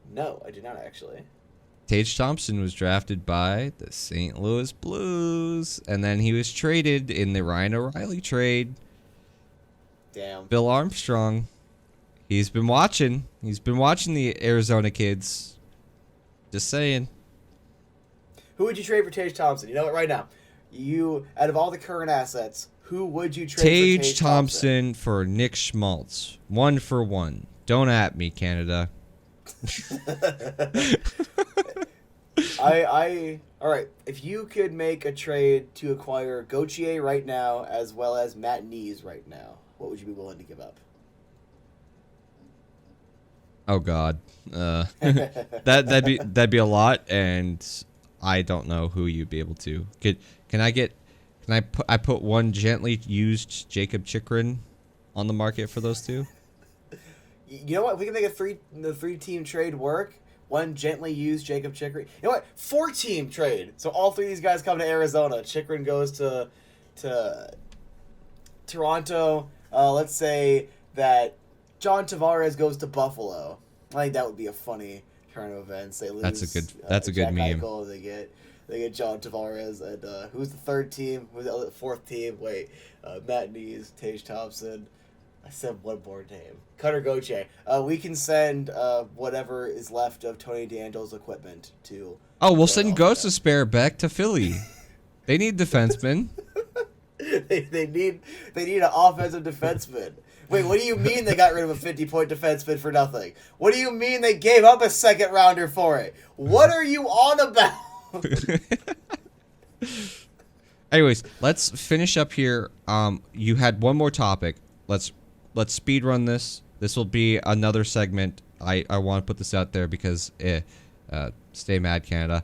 No, I do not actually. Tage Thompson was drafted by the St. Louis Blues, and then he was traded in the Ryan O'Reilly trade. Damn. Bill Armstrong, he's been watching. He's been watching the Arizona kids. Just saying. Who would you trade for Tage Thompson? You know what? Right now, out of all the current assets, who would you trade for Tage Thompson for Nick Schmaltz? 1 for 1. Don't at me, Canada. All right. If you could make a trade to acquire Gauthier right now, as well as Matt Nees right now, what would you be willing to give up? Oh God, that'd be a lot, and I don't know who you'd be able to. Can I put one gently used Jacob Chikrin on the market for those two? You know what? We can make the 3-team trade work. One gently used Jacob Chikrin. You know what? 4-team trade. So all 3 of these guys come to Arizona. Chikrin goes to Toronto. Let's say that John Tavares goes to Buffalo. I think that would be a funny turn of events. They lose. That's a good Jack meme. Eichel, they get John Tavares, and who's the 3rd team? Who's the 4th team? Wait, Matt Nees, Tage Thompson. I said one more name. Cutter Gauthier. We can send whatever is left of Tony DeAngelo's equipment to. Oh, we'll send Ghost of Spare back to Philly. They need defensemen. they need an offensive defenseman. Wait, what do you mean they got rid of a 50-point defenseman for nothing? What do you mean they gave up a second rounder for it? What are you on about? Anyways, let's finish up here. You had one more topic. Let's speed run this. This will be another segment. I want to put this out there because stay mad, Canada.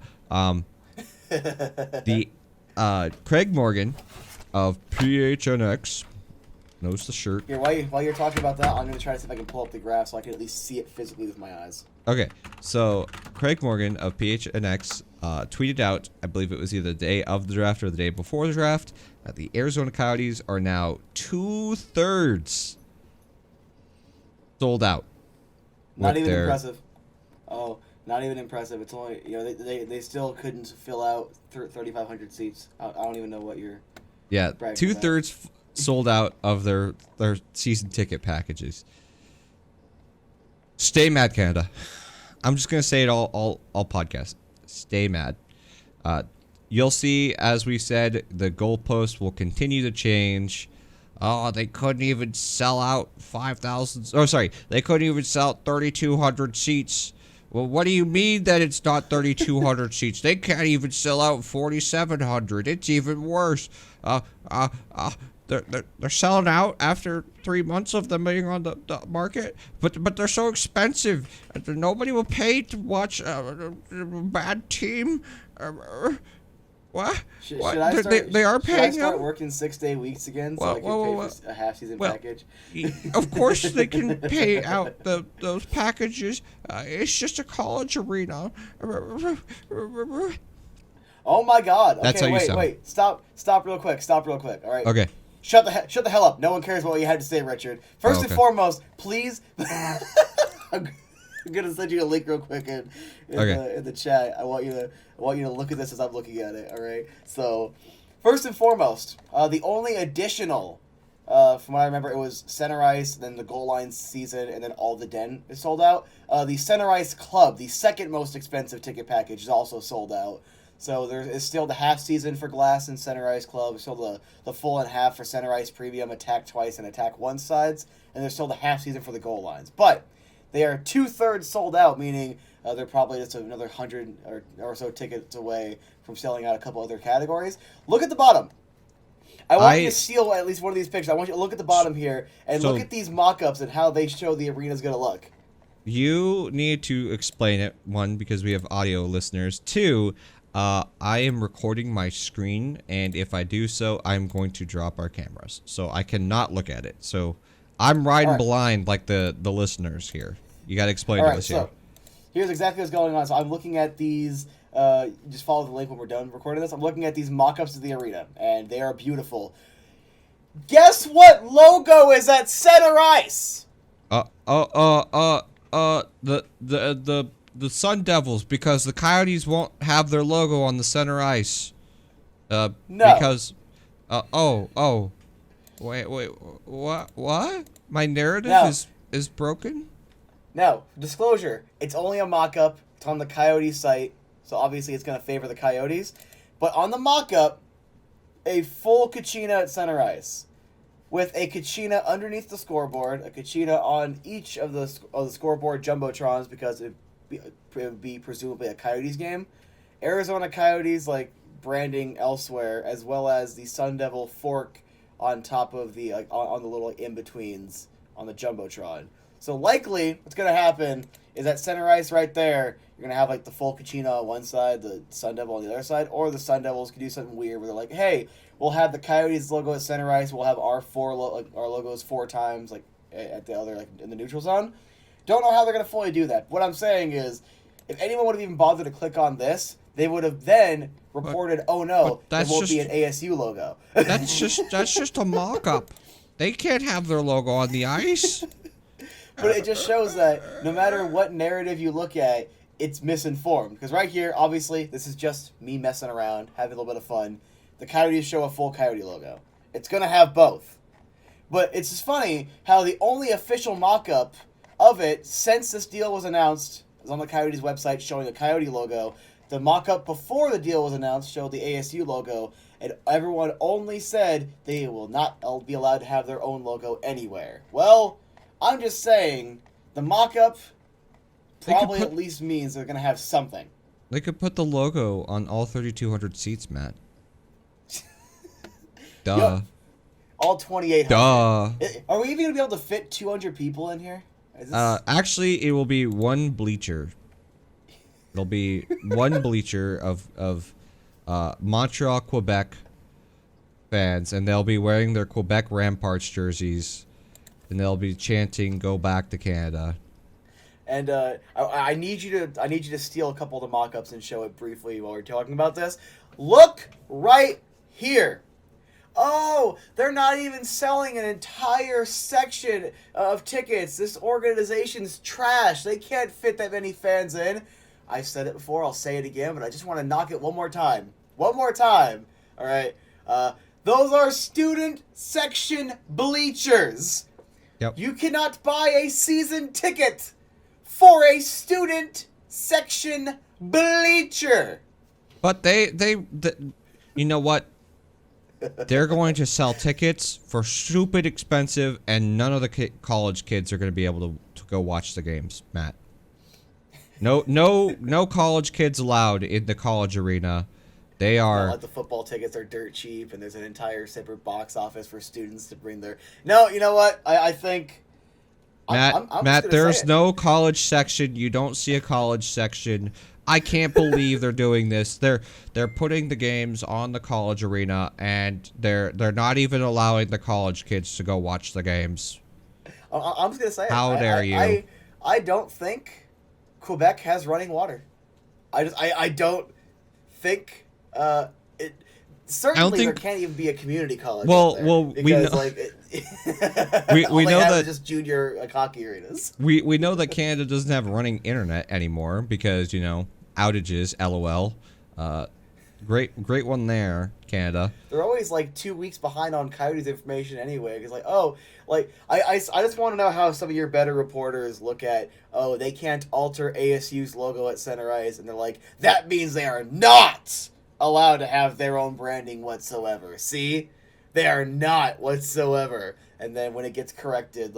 The Craig Morgan of PHNX knows the shirt. Here, while you're talking about that, I'm going to try to see if I can pull up the graph so I can at least see it physically with my eyes. Okay, so Craig Morgan of PHNX tweeted out, I believe it was either the day of the draft or the day before the draft, that the Arizona Coyotes are now 2/3 sold out. Not even impressive. Oh, not even impressive. It's only, they still couldn't fill out 3,500 seats. I don't even know what you're. Yeah, 2/3 sold out of their season ticket packages. Stay mad, Canada. I'm just gonna say it all podcast. Stay mad. You'll see, as we said, the goalpost will continue to change. Oh, they couldn't even sell out 5,000. Oh, sorry, they couldn't even sell out 3,200 seats. Well, what do you mean that it's not 3,200 seats? They can't even sell out 4,700. It's even worse. They're selling out after 3 months of them being on the market, but they're so expensive. Nobody will pay to watch a bad team. What? Should I start, they are paying. Should I start working 6-day weeks again so I can pay for a half-season package? Of course they can pay out those packages. It's just a college arena. Oh my God! Okay, That's how you sound. Wait, stop real quick. All right. Okay. Shut the hell up. No one cares what you had to say, Richard. First and foremost, please. I'm gonna send you a link real quick in the chat. I want you to look at this as I'm looking at it. All right. So, first and foremost, the only additional, from what I remember, it was Center Ice, then the Goal Line season, and then all the Den is sold out. The Center Ice Club, the second most expensive ticket package, is also sold out. So there is still the half season for Glass and Center Ice Club. There's still the full and half for Center Ice Premium, Attack Twice, and Attack Once sides. And there's still the half season for the Goal Lines. But they are 2/3 sold out, meaning they're probably just another 100 or so tickets away from selling out a couple other categories. Look at the bottom. I want you to steal at least one of these pictures. I want you to look at the bottom here and look at these mock-ups and how they show the arena's going to look. You need to explain it, one, because we have audio listeners. Two, I am recording my screen, and if I do so, I'm going to drop our cameras. So I cannot look at it. So I'm riding blind like the listeners here. You got to explain to us here. So here's exactly what's going on. So I'm looking at these. Just follow the link when we're done recording this. I'm looking at these mock-ups of the arena, and they are beautiful. Guess what logo is at Center Ice? The Sun Devils, because the Coyotes won't have their logo on the Center Ice. No. Because, wait, what? My narrative is broken? No, disclosure. It's only a mock-up. It's on the Coyote site, so obviously it's going to favor the Coyotes. But on the mock-up, a full Kachina at Center Ice, with a Kachina underneath the scoreboard, a Kachina on each of the scoreboard jumbotrons, because it would be presumably a Coyotes game. Arizona Coyotes branding elsewhere, as well as the Sun Devil fork on top of the on the little in-betweens on the jumbotron. So likely what's going to happen is at Center Ice right there, you're going to have the full Kachina on one side, the Sun Devil on the other side, or the Sun Devils can do something weird where they're like, hey, we'll have the Coyotes logo at Center Ice, we'll have our our logos 4 times at the other in the neutral zone. Don't know how they're going to fully do that. What I'm saying is, if anyone would have even bothered to click on this, they would have then reported, "Oh no, there won't be an ASU logo." That's just a mock-up. They can't have their logo on the ice. But it just shows that no matter what narrative you look at, it's misinformed. Because right here, obviously, this is just me messing around, having a little bit of fun. The Coyotes show a full Coyote logo. It's going to have both. But it's just funny how the only official mock-up of it, since this deal was announced, is on the Coyotes website showing a Coyote logo. the mock-up before the deal was announced showed the ASU logo, and everyone only said they will not be allowed to have their own logo anywhere. Well, I'm just saying, the mock-up probably at least means they're going to have something. They could put the logo on all 3,200 seats, Matt. Duh. Yep. All 2,800. Duh. Are we even going to be able to fit 200 people in here? Actually, it will be one bleacher. It'll be one bleacher of Montreal, Quebec fans, and they'll be wearing their Quebec Ramparts jerseys, and they'll be chanting "Go back to Canada." And I need you to steal a couple of the mock-ups and show it briefly while we're talking about this. Look right here. Oh, they're not even selling an entire section of tickets. This organization's trash. They can't fit that many fans in. I've said it before, I'll say it again, but I just want to knock it one more time. One more time. All right. Those are student section bleachers. Yep. You cannot buy a season ticket for a student section bleacher. But they you know what? They're going to sell tickets for stupid expensive, and none of the college kids are going to be able to go watch the games, Matt. No college kids allowed in the college arena. They are. Like the football tickets are dirt cheap, and there's an entire separate box office for students to bring their. No, you know what? I think. Matt, there's no college section. You don't see a college section. I can't believe they're doing this. They're putting the games on the college arena, and they're not even allowing the college kids to go watch the games. I'm just gonna say. How dare you? I don't think Quebec has running water. I don't think it. Certainly, there can't even be a community college. Well, because, we know. Like, we know that just junior hockey arenas. We know that Canada doesn't have running internet anymore because outages. LOL. Great one there, Canada. They're always like 2 weeks behind on Coyotes information anyway. Because I just want to know how some of your better reporters look at, they can't alter ASU's logo at center ice, and they're like, that means they are not allowed to have their own branding whatsoever. See, they are not whatsoever. And then when it gets corrected,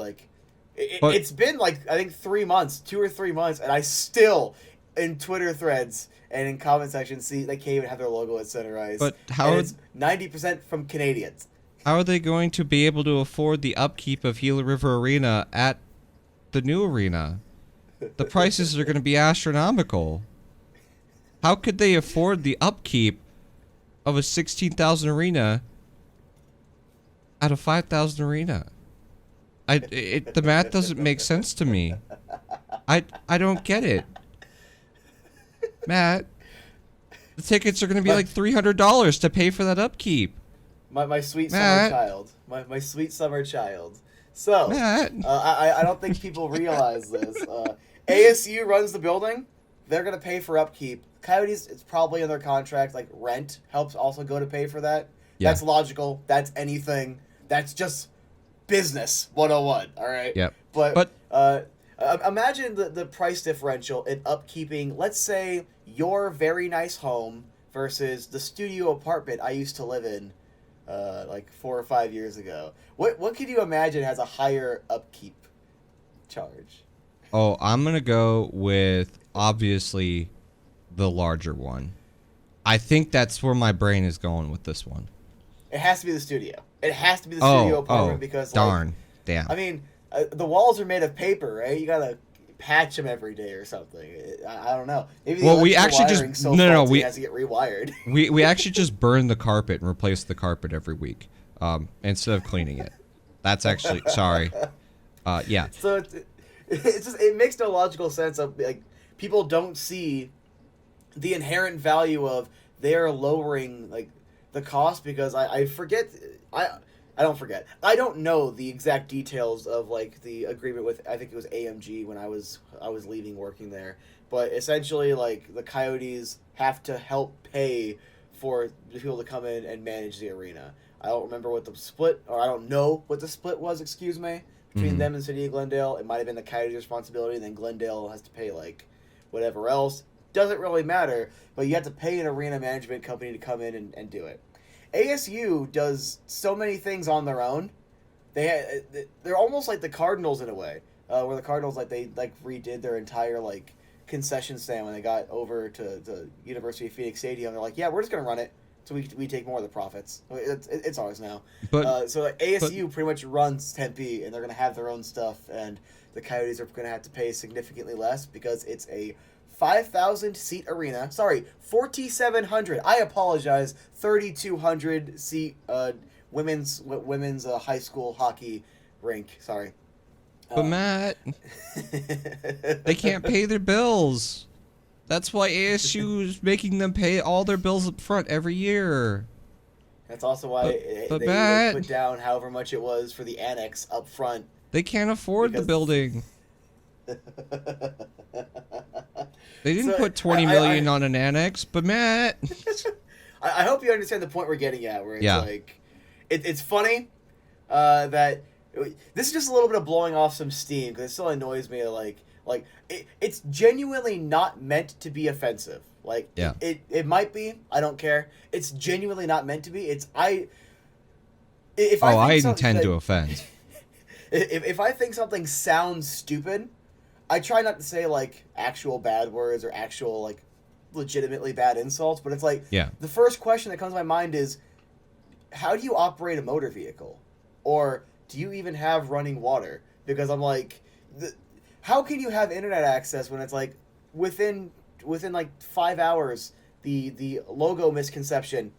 it's been I think 3 months, 2 or 3 months, and I still in Twitter threads and in comment sections see they can't even have their logo at center ice. But how? It's 90% from Canadians. How are they going to be able to afford the upkeep of Gila River Arena at the new arena? The prices are going to be astronomical. How could they afford the upkeep of a 16,000 arena at a 5,000 arena? The math doesn't make sense to me. I don't get it. Matt, the tickets are going to be like $300 to pay for that upkeep. My sweet summer child. My sweet summer child. So, Matt. I don't think people realize this. ASU runs the building. They're going to pay for upkeep. Coyotes, it's probably in their contract. Like, rent helps also go to pay for that. Yeah. That's logical. That's anything. That's just business 101, all right? Yep. But imagine the price differential in upkeeping, let's say, your very nice home versus the studio apartment I used to live in 4 or 5 years ago. What could you imagine has a higher upkeep charge? Oh, I'm going to go with, obviously, the larger one. I think that's where my brain is going with this one. It has to be the studio. It has to be the studio apartment because, darn. Damn. I mean, the walls are made of paper, right? You gotta patch them every day or something. I don't know. Maybe we actually just we has to get rewired. we actually just burn the carpet and replace the carpet every week, instead of cleaning it. That's actually sorry. Yeah. So it makes no logical sense of people don't see the inherent value of they're lowering the cost because I don't forget. I don't know the exact details of the agreement with I think it was AMG when I was leaving working there. But essentially the Coyotes have to help pay for the people to come in and manage the arena. I don't remember what the split or I don't know what the split was, excuse me, between them and the City of Glendale. It might have been the Coyotes' responsibility, and then Glendale has to pay whatever else. doesn't really matter, but you have to pay an arena management company to come in and do it. ASU does so many things on their own. They're almost like the Cardinals in a way, where the Cardinals they redid their entire concession stand when they got over to the University of Phoenix Stadium. They're like, yeah, we're just gonna run it, so we take more of the profits. It's ours now. So ASU pretty much runs Tempe, and they're gonna have their own stuff, and the Coyotes are gonna have to pay significantly less because it's a 5,000 seat arena. Sorry, 4,700. I apologize. 3,200 seat women's high school hockey rink. Sorry. But Matt, they can't pay their bills. That's why ASU is making them pay all their bills up front every year. That's also why they put down however much it was for the annex up front. They can't afford the building. They didn't put $20 million on an annex, but Matt. I hope you understand the point we're getting at, where it's it's funny that this is just a little bit of blowing off some steam, because it still annoys me. It's genuinely not meant to be offensive. It might be. I don't care. It's genuinely not meant to be. I intend to offend. If I think something sounds stupid, I try not to say actual bad words or actual legitimately bad insults. But it's the first question that comes to my mind is, how do you operate a motor vehicle, or do you even have running water? Because I'm how can you have internet access when it's within 5 hours the logo misconception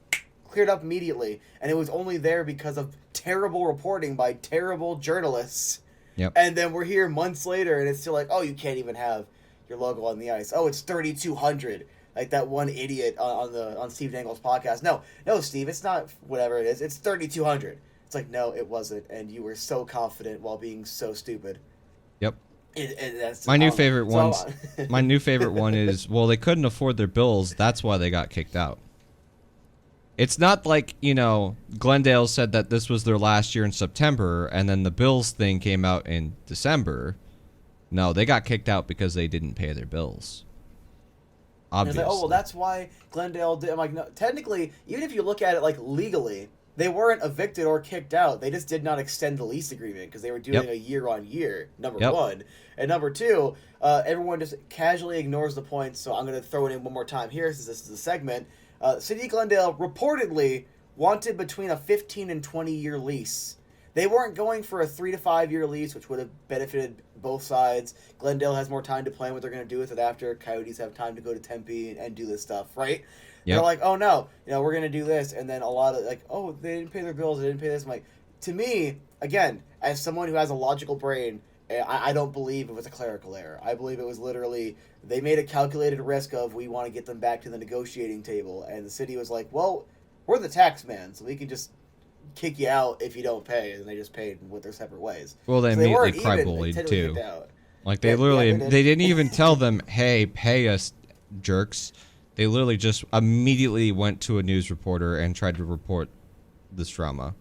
cleared up immediately, and it was only there because of terrible reporting by terrible journalists. Yep. And then we're here months later, and it's still you can't even have your logo on the ice. Oh, it's 3,200. Like that one idiot on Steve Dangle's podcast. No, Steve, it's not whatever it is. It's 3,200. It's no, it wasn't, and you were so confident while being so stupid. Yep. And that's my new favorite one. My new favorite one is, well, they couldn't afford their bills. That's why they got kicked out. It's not Glendale said that this was their last year in September, and then the Bills thing came out in December. No, they got kicked out because they didn't pay their bills. Obviously. Oh, well, that's why Glendale did. I'm no, technically, even if you look at it legally, they weren't evicted or kicked out. They just did not extend the lease agreement because they were doing a year-on-year, number one. And number two, everyone just casually ignores the points, so I'm going to throw it in one more time here since this is a segment. City of Glendale reportedly wanted between a 15 and 20-year lease. They weren't going for a 3 to 5 year lease, which would have benefited both sides. Glendale has more time to plan what they're going to do with it after. Coyotes have time to go to Tempe and do this stuff, right? Yep. They're oh no, we're going to do this. And then a lot of oh, they didn't pay their bills, they didn't pay this. I'm to me, again, as someone who has a logical brain, I don't believe it was a clerical error. I believe it was literally, they made a calculated risk of, we want to get them back to the negotiating table. And the city was well, we're the tax man, so we can just kick you out if you don't pay. And they just paid with their separate ways. Well, they immediately cry bullied too. They didn't even tell them, hey, pay us, jerks. They literally just immediately went to a news reporter and tried to report this drama.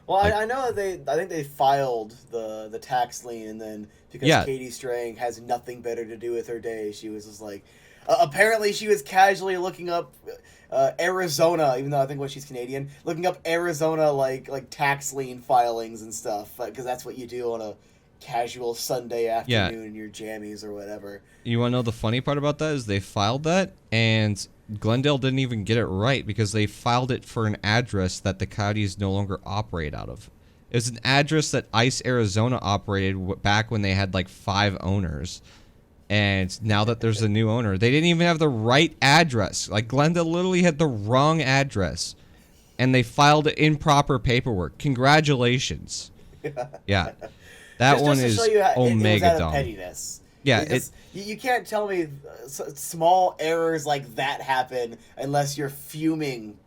Well, I know that I think they filed the tax lien, and then because Katie Strang has nothing better to do with her day, she was just apparently she was casually looking up Arizona, even though I think she's Canadian, looking up Arizona tax lien filings and stuff, because that's what you do on a casual Sunday afternoon in your jammies or whatever. You want to know the funny part about that is they filed that, and Glendale didn't even get it right because they filed it for an address that the Coyotes no longer operate out of. It was an address that Ice Arizona operated back when they had 5 owners. And now that there's a new owner, they didn't even have the right address. Glendale literally had the wrong address. And they filed improper paperwork. Congratulations. Yeah. That one is omega dumb. Pettiness. Yeah, you can't tell me small errors like that happen unless you're fuming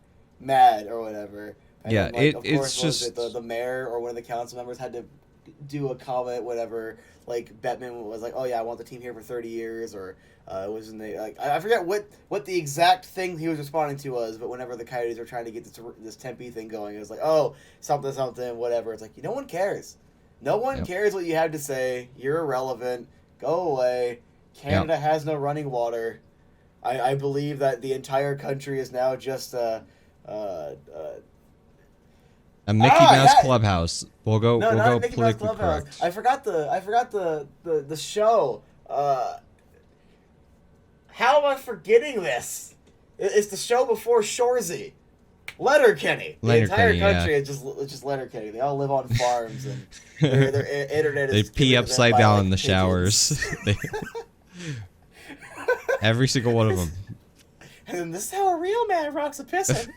mad or whatever. And yeah, then, it's just the mayor or one of the council members had to do a comment, whatever. Bettman was oh yeah, I want the team here for 30 years, or it was in the I forget what the exact thing he was responding to was, but whenever the Coyotes were trying to get this Tempe thing going, it was oh, something whatever. It's no one cares. No one cares what you have to say. You're irrelevant. Go away. Canada has no running water. I believe that the entire country is now just A Mickey Mouse Clubhouse. We'll go. no, We'll not a go Mickey Mouse politically Clubhouse. correct. I forgot the show. How am I forgetting this? It's the show before Shoresy. Letterkenny. The entire country is just Letterkenny. They all live on farms and their internet is. They pee upside down in the showers. Every single one of them. And this is how a real man rocks a pissin'.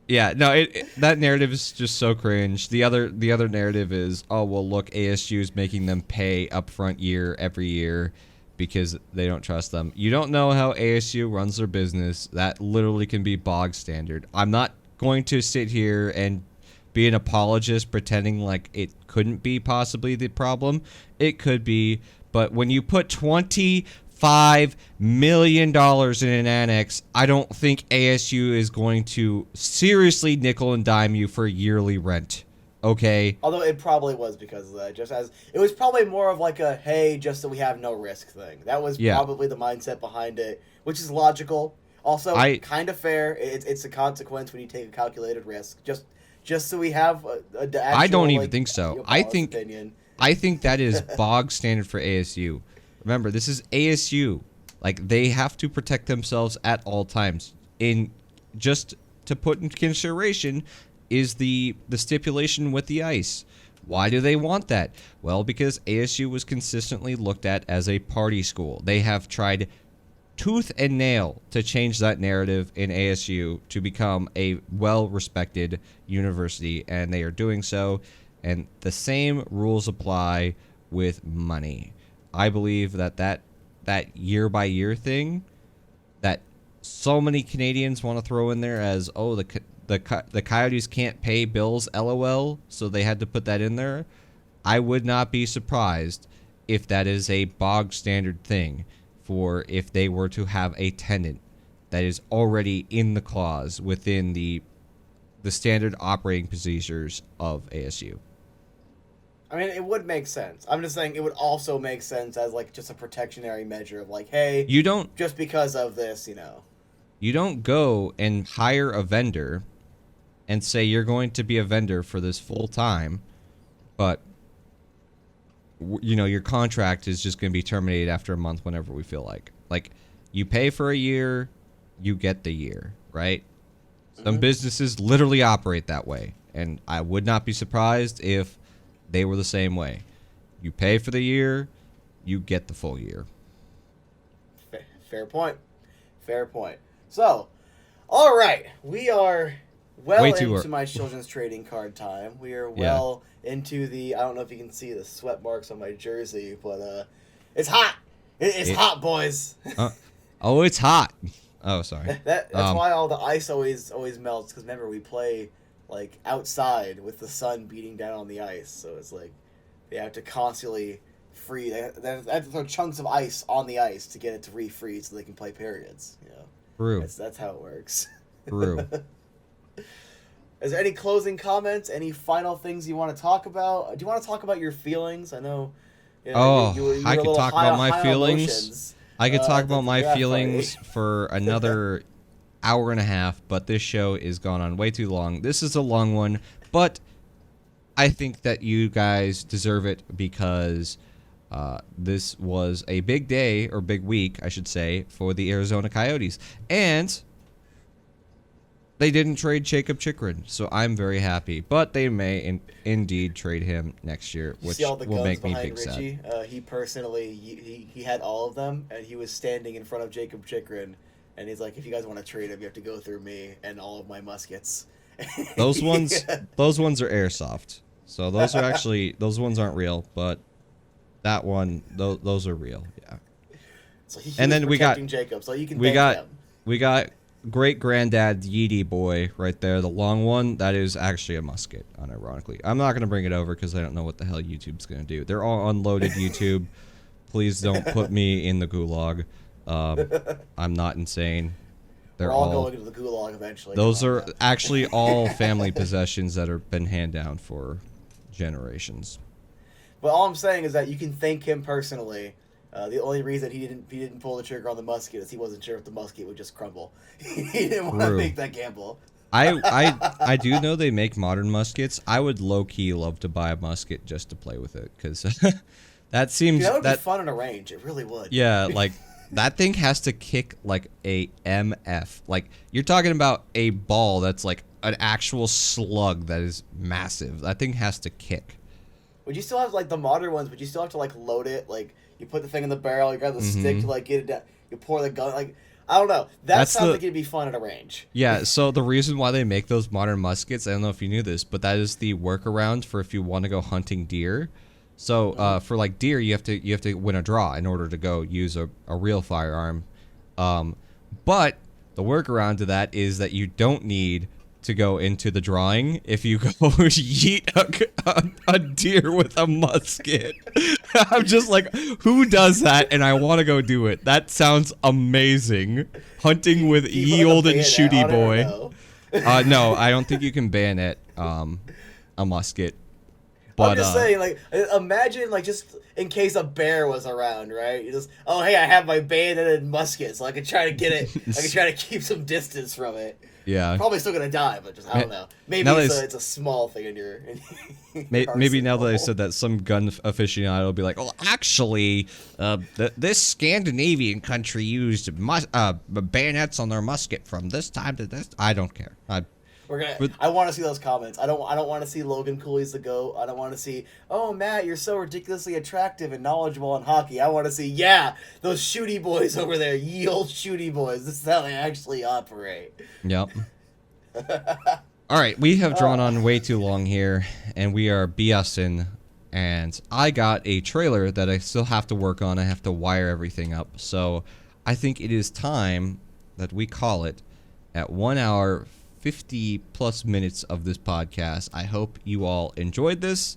Yeah, no, that narrative is just so cringe. The other narrative is, oh well, look, ASU is making them pay upfront every year because they don't trust them. You don't know how ASU runs their business. That literally can be bog standard. I'm not going to sit here and be an apologist pretending like it couldn't be possibly the problem. It could be, but when you put $25 million in an annex, I don't think ASU is going to seriously nickel and dime you for yearly rent. Okay? Although it probably was because of that. It was probably more of like a, hey, just so we have no risk thing. That was probably the mindset behind it, which is logical. Also, kind of fair. It's a consequence when you take a calculated risk. Just so we have actual, I don't even think so. I think that is bog standard for ASU. Remember, this is ASU. Like, they have to protect themselves at all times. Just to put in consideration is the stipulation with the ice. Why do they want that? Well, because ASU was consistently looked at as a party school. They have tried tooth and nail to change that narrative in ASU to become a well-respected university, and they are doing so. And the same rules apply with money. I believe that year-by-year thing that so many Canadians want to throw in there as, oh, the Coyotes can't pay bills, LOL, so they had to put that in there. I would not be surprised if that is a bog standard thing for if they were to have a tenant that is already in the clause within the standard operating procedures of ASU. I mean, it would make sense. I'm just saying it would also make sense as, like, just a protectionary measure of, like, hey, just because of this, You don't go and hire a vendor and say you're going to be a vendor for this full time, but, your contract is just going to be terminated after a month whenever we feel like. Like, you pay for a year, you get the year, right? Some businesses literally operate that way, and I would not be surprised if they were the same way. You pay for the year, you get the full year. Fair point. So, all right, we are well into my children's trading card time. We are well into the, I don't know if you can see the sweat marks on my jersey, but it's hot. It's hot, boys. Oh, it's hot. Oh, sorry. That's why all the ice always melts, because remember, we play like outside with the sun beating down on the ice, so it's like they have to constantly freeze. They have to throw chunks of ice on the ice to get it to refreeze so they can play periods. True. That's how it works. True. Is there any closing comments? Any final things you want to talk about? Do you want to talk about your feelings? I know. I could talk about my feelings. I could talk about my feelings for another hour and a half, but this show is gone on way too long. This is a long one, but I think that you guys deserve it because this was a big day, or big week, I should say, for the Arizona Coyotes. And they didn't trade Jacob Chikrin, so I'm very happy. But they may indeed trade him next year, which will make me big Richie? Sad. He personally, he had all of them, and he was standing in front of Jacob Chikrin, and he's like, if you guys want to trade him, you have to go through me and all of my muskets. Those ones are airsoft. So those ones aren't real, but that one, those are real, yeah. So and then we got Jacob, so you can we got great granddad Yeety boy right there, the long one. That is actually a musket, unironically. I'm not going to bring it over because I don't know what the hell YouTube's going to do. They're all unloaded YouTube. Please don't put me in the gulag. I'm not insane. We're all going to the gulag eventually. Those are actually all family possessions that have been handed down for generations. But all I'm saying is that you can thank him personally The only reason he didn't pull the trigger on the musket is he wasn't sure if the musket would just crumble. He didn't want to make that gamble. I do know they make modern muskets. I would low key love to buy a musket just to play with it, because that seems Dude, that would be fun on a range. It really would. Yeah, like that thing has to kick like a MF. Like you're talking about a ball that's like an actual slug that is massive. That thing has to kick. Would you still have like the modern ones? Would you still have to like load it? Like you put the thing in the barrel, you grab the stick to like get it down. You pour the gun. Like I don't know. That sounds like it'd be fun at a range. Yeah. So the reason why they make those modern muskets, I don't know if you knew this, but that is the workaround for if you want to go hunting deer. So for like deer, you have to win a draw in order to go use a real firearm. But the workaround to that is that you don't need to go into the drawing if you go yeet a deer with a musket. I'm just like, who does that? And I want to go do it. That sounds amazing. Hunting with ye olden shooty boy. No, I don't think you can bayonet a musket. But, I'm just saying, like, imagine, like, just in case a bear was around, right? You just, oh, hey, I have my bayoneted musket, so I can try to get it. I can try to keep some distance from it. Yeah. Probably still gonna die, but just I don't know. Maybe it's a small thing in your. Maybe now that I said that, some gun aficionado will be like, "Oh, actually, this Scandinavian country used bayonets on their musket from this time to this." I don't care. I want to see those comments. I don't want to see Logan Cooley's the GOAT. I don't want to see, oh, Matt, you're so ridiculously attractive and knowledgeable on hockey. I want to see, yeah, those shooty boys over there, ye old shooty boys. This is how they actually operate. Yep. All right, we have drawn on way too long here, and we are BSing. And I got a trailer that I still have to work on. I have to wire everything up. So I think it is time that we call it at 1 hour 50 plus minutes of this podcast. I hope you all enjoyed this.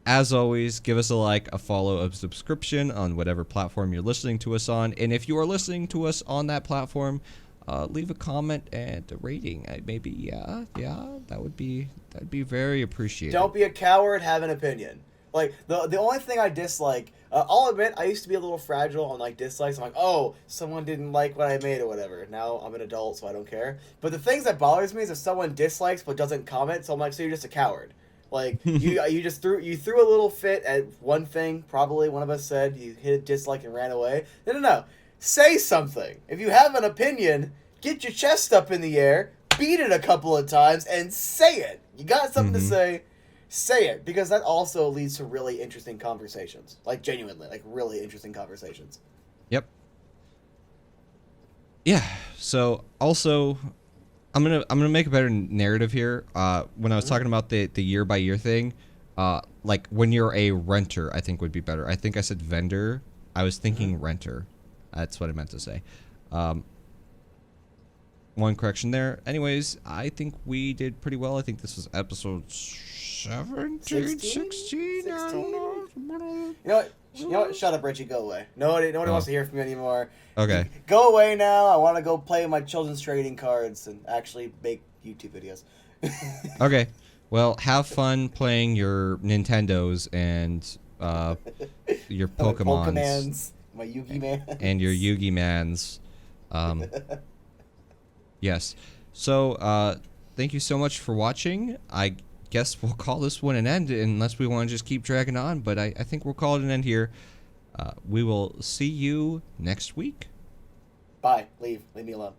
As always, give us a like, a follow, a subscription on whatever platform you're listening to us on. And if you are listening to us on that platform, leave a comment and a rating. Maybe, that'd be very appreciated. Don't be a coward. Have an opinion. Like, the only thing I dislike, I'll admit, I used to be a little fragile on, like, dislikes. I'm like, oh, someone didn't like what I made or whatever. Now I'm an adult, so I don't care. But the things that bothers me is if someone dislikes but doesn't comment, so I'm like, so you're just a coward. Like, you just threw a little fit at one thing, probably one of us said, you hit a dislike and ran away. No. Say something. If you have an opinion, get your chest up in the air, beat it a couple of times, and say it. You got something to say it, because that also leads to really interesting conversations. Like, genuinely, like, really interesting conversations. Yep. Yeah, so, also, I'm gonna make a better narrative here. When I was talking about the year-by-year thing, like, when you're a renter, I think would be better. I think I said vendor. I was thinking renter. That's what I meant to say. One correction there. Anyways, I think we did pretty well. I think this was episode 17, 16? I don't know. You know what? Shut up, Richie. Go away. Nobody wants to hear from you anymore. Okay. Go away now. I want to go play with my children's trading cards and actually make YouTube videos. Okay. Well, have fun playing your Nintendos and your Pokemons. My Yugi Man. And your Yugi Mans. Yes. So, thank you so much for watching. I guess we'll call this one an end unless we want to just keep dragging on, but I think we'll call it an end here. We will see you next week. Bye. Leave me alone.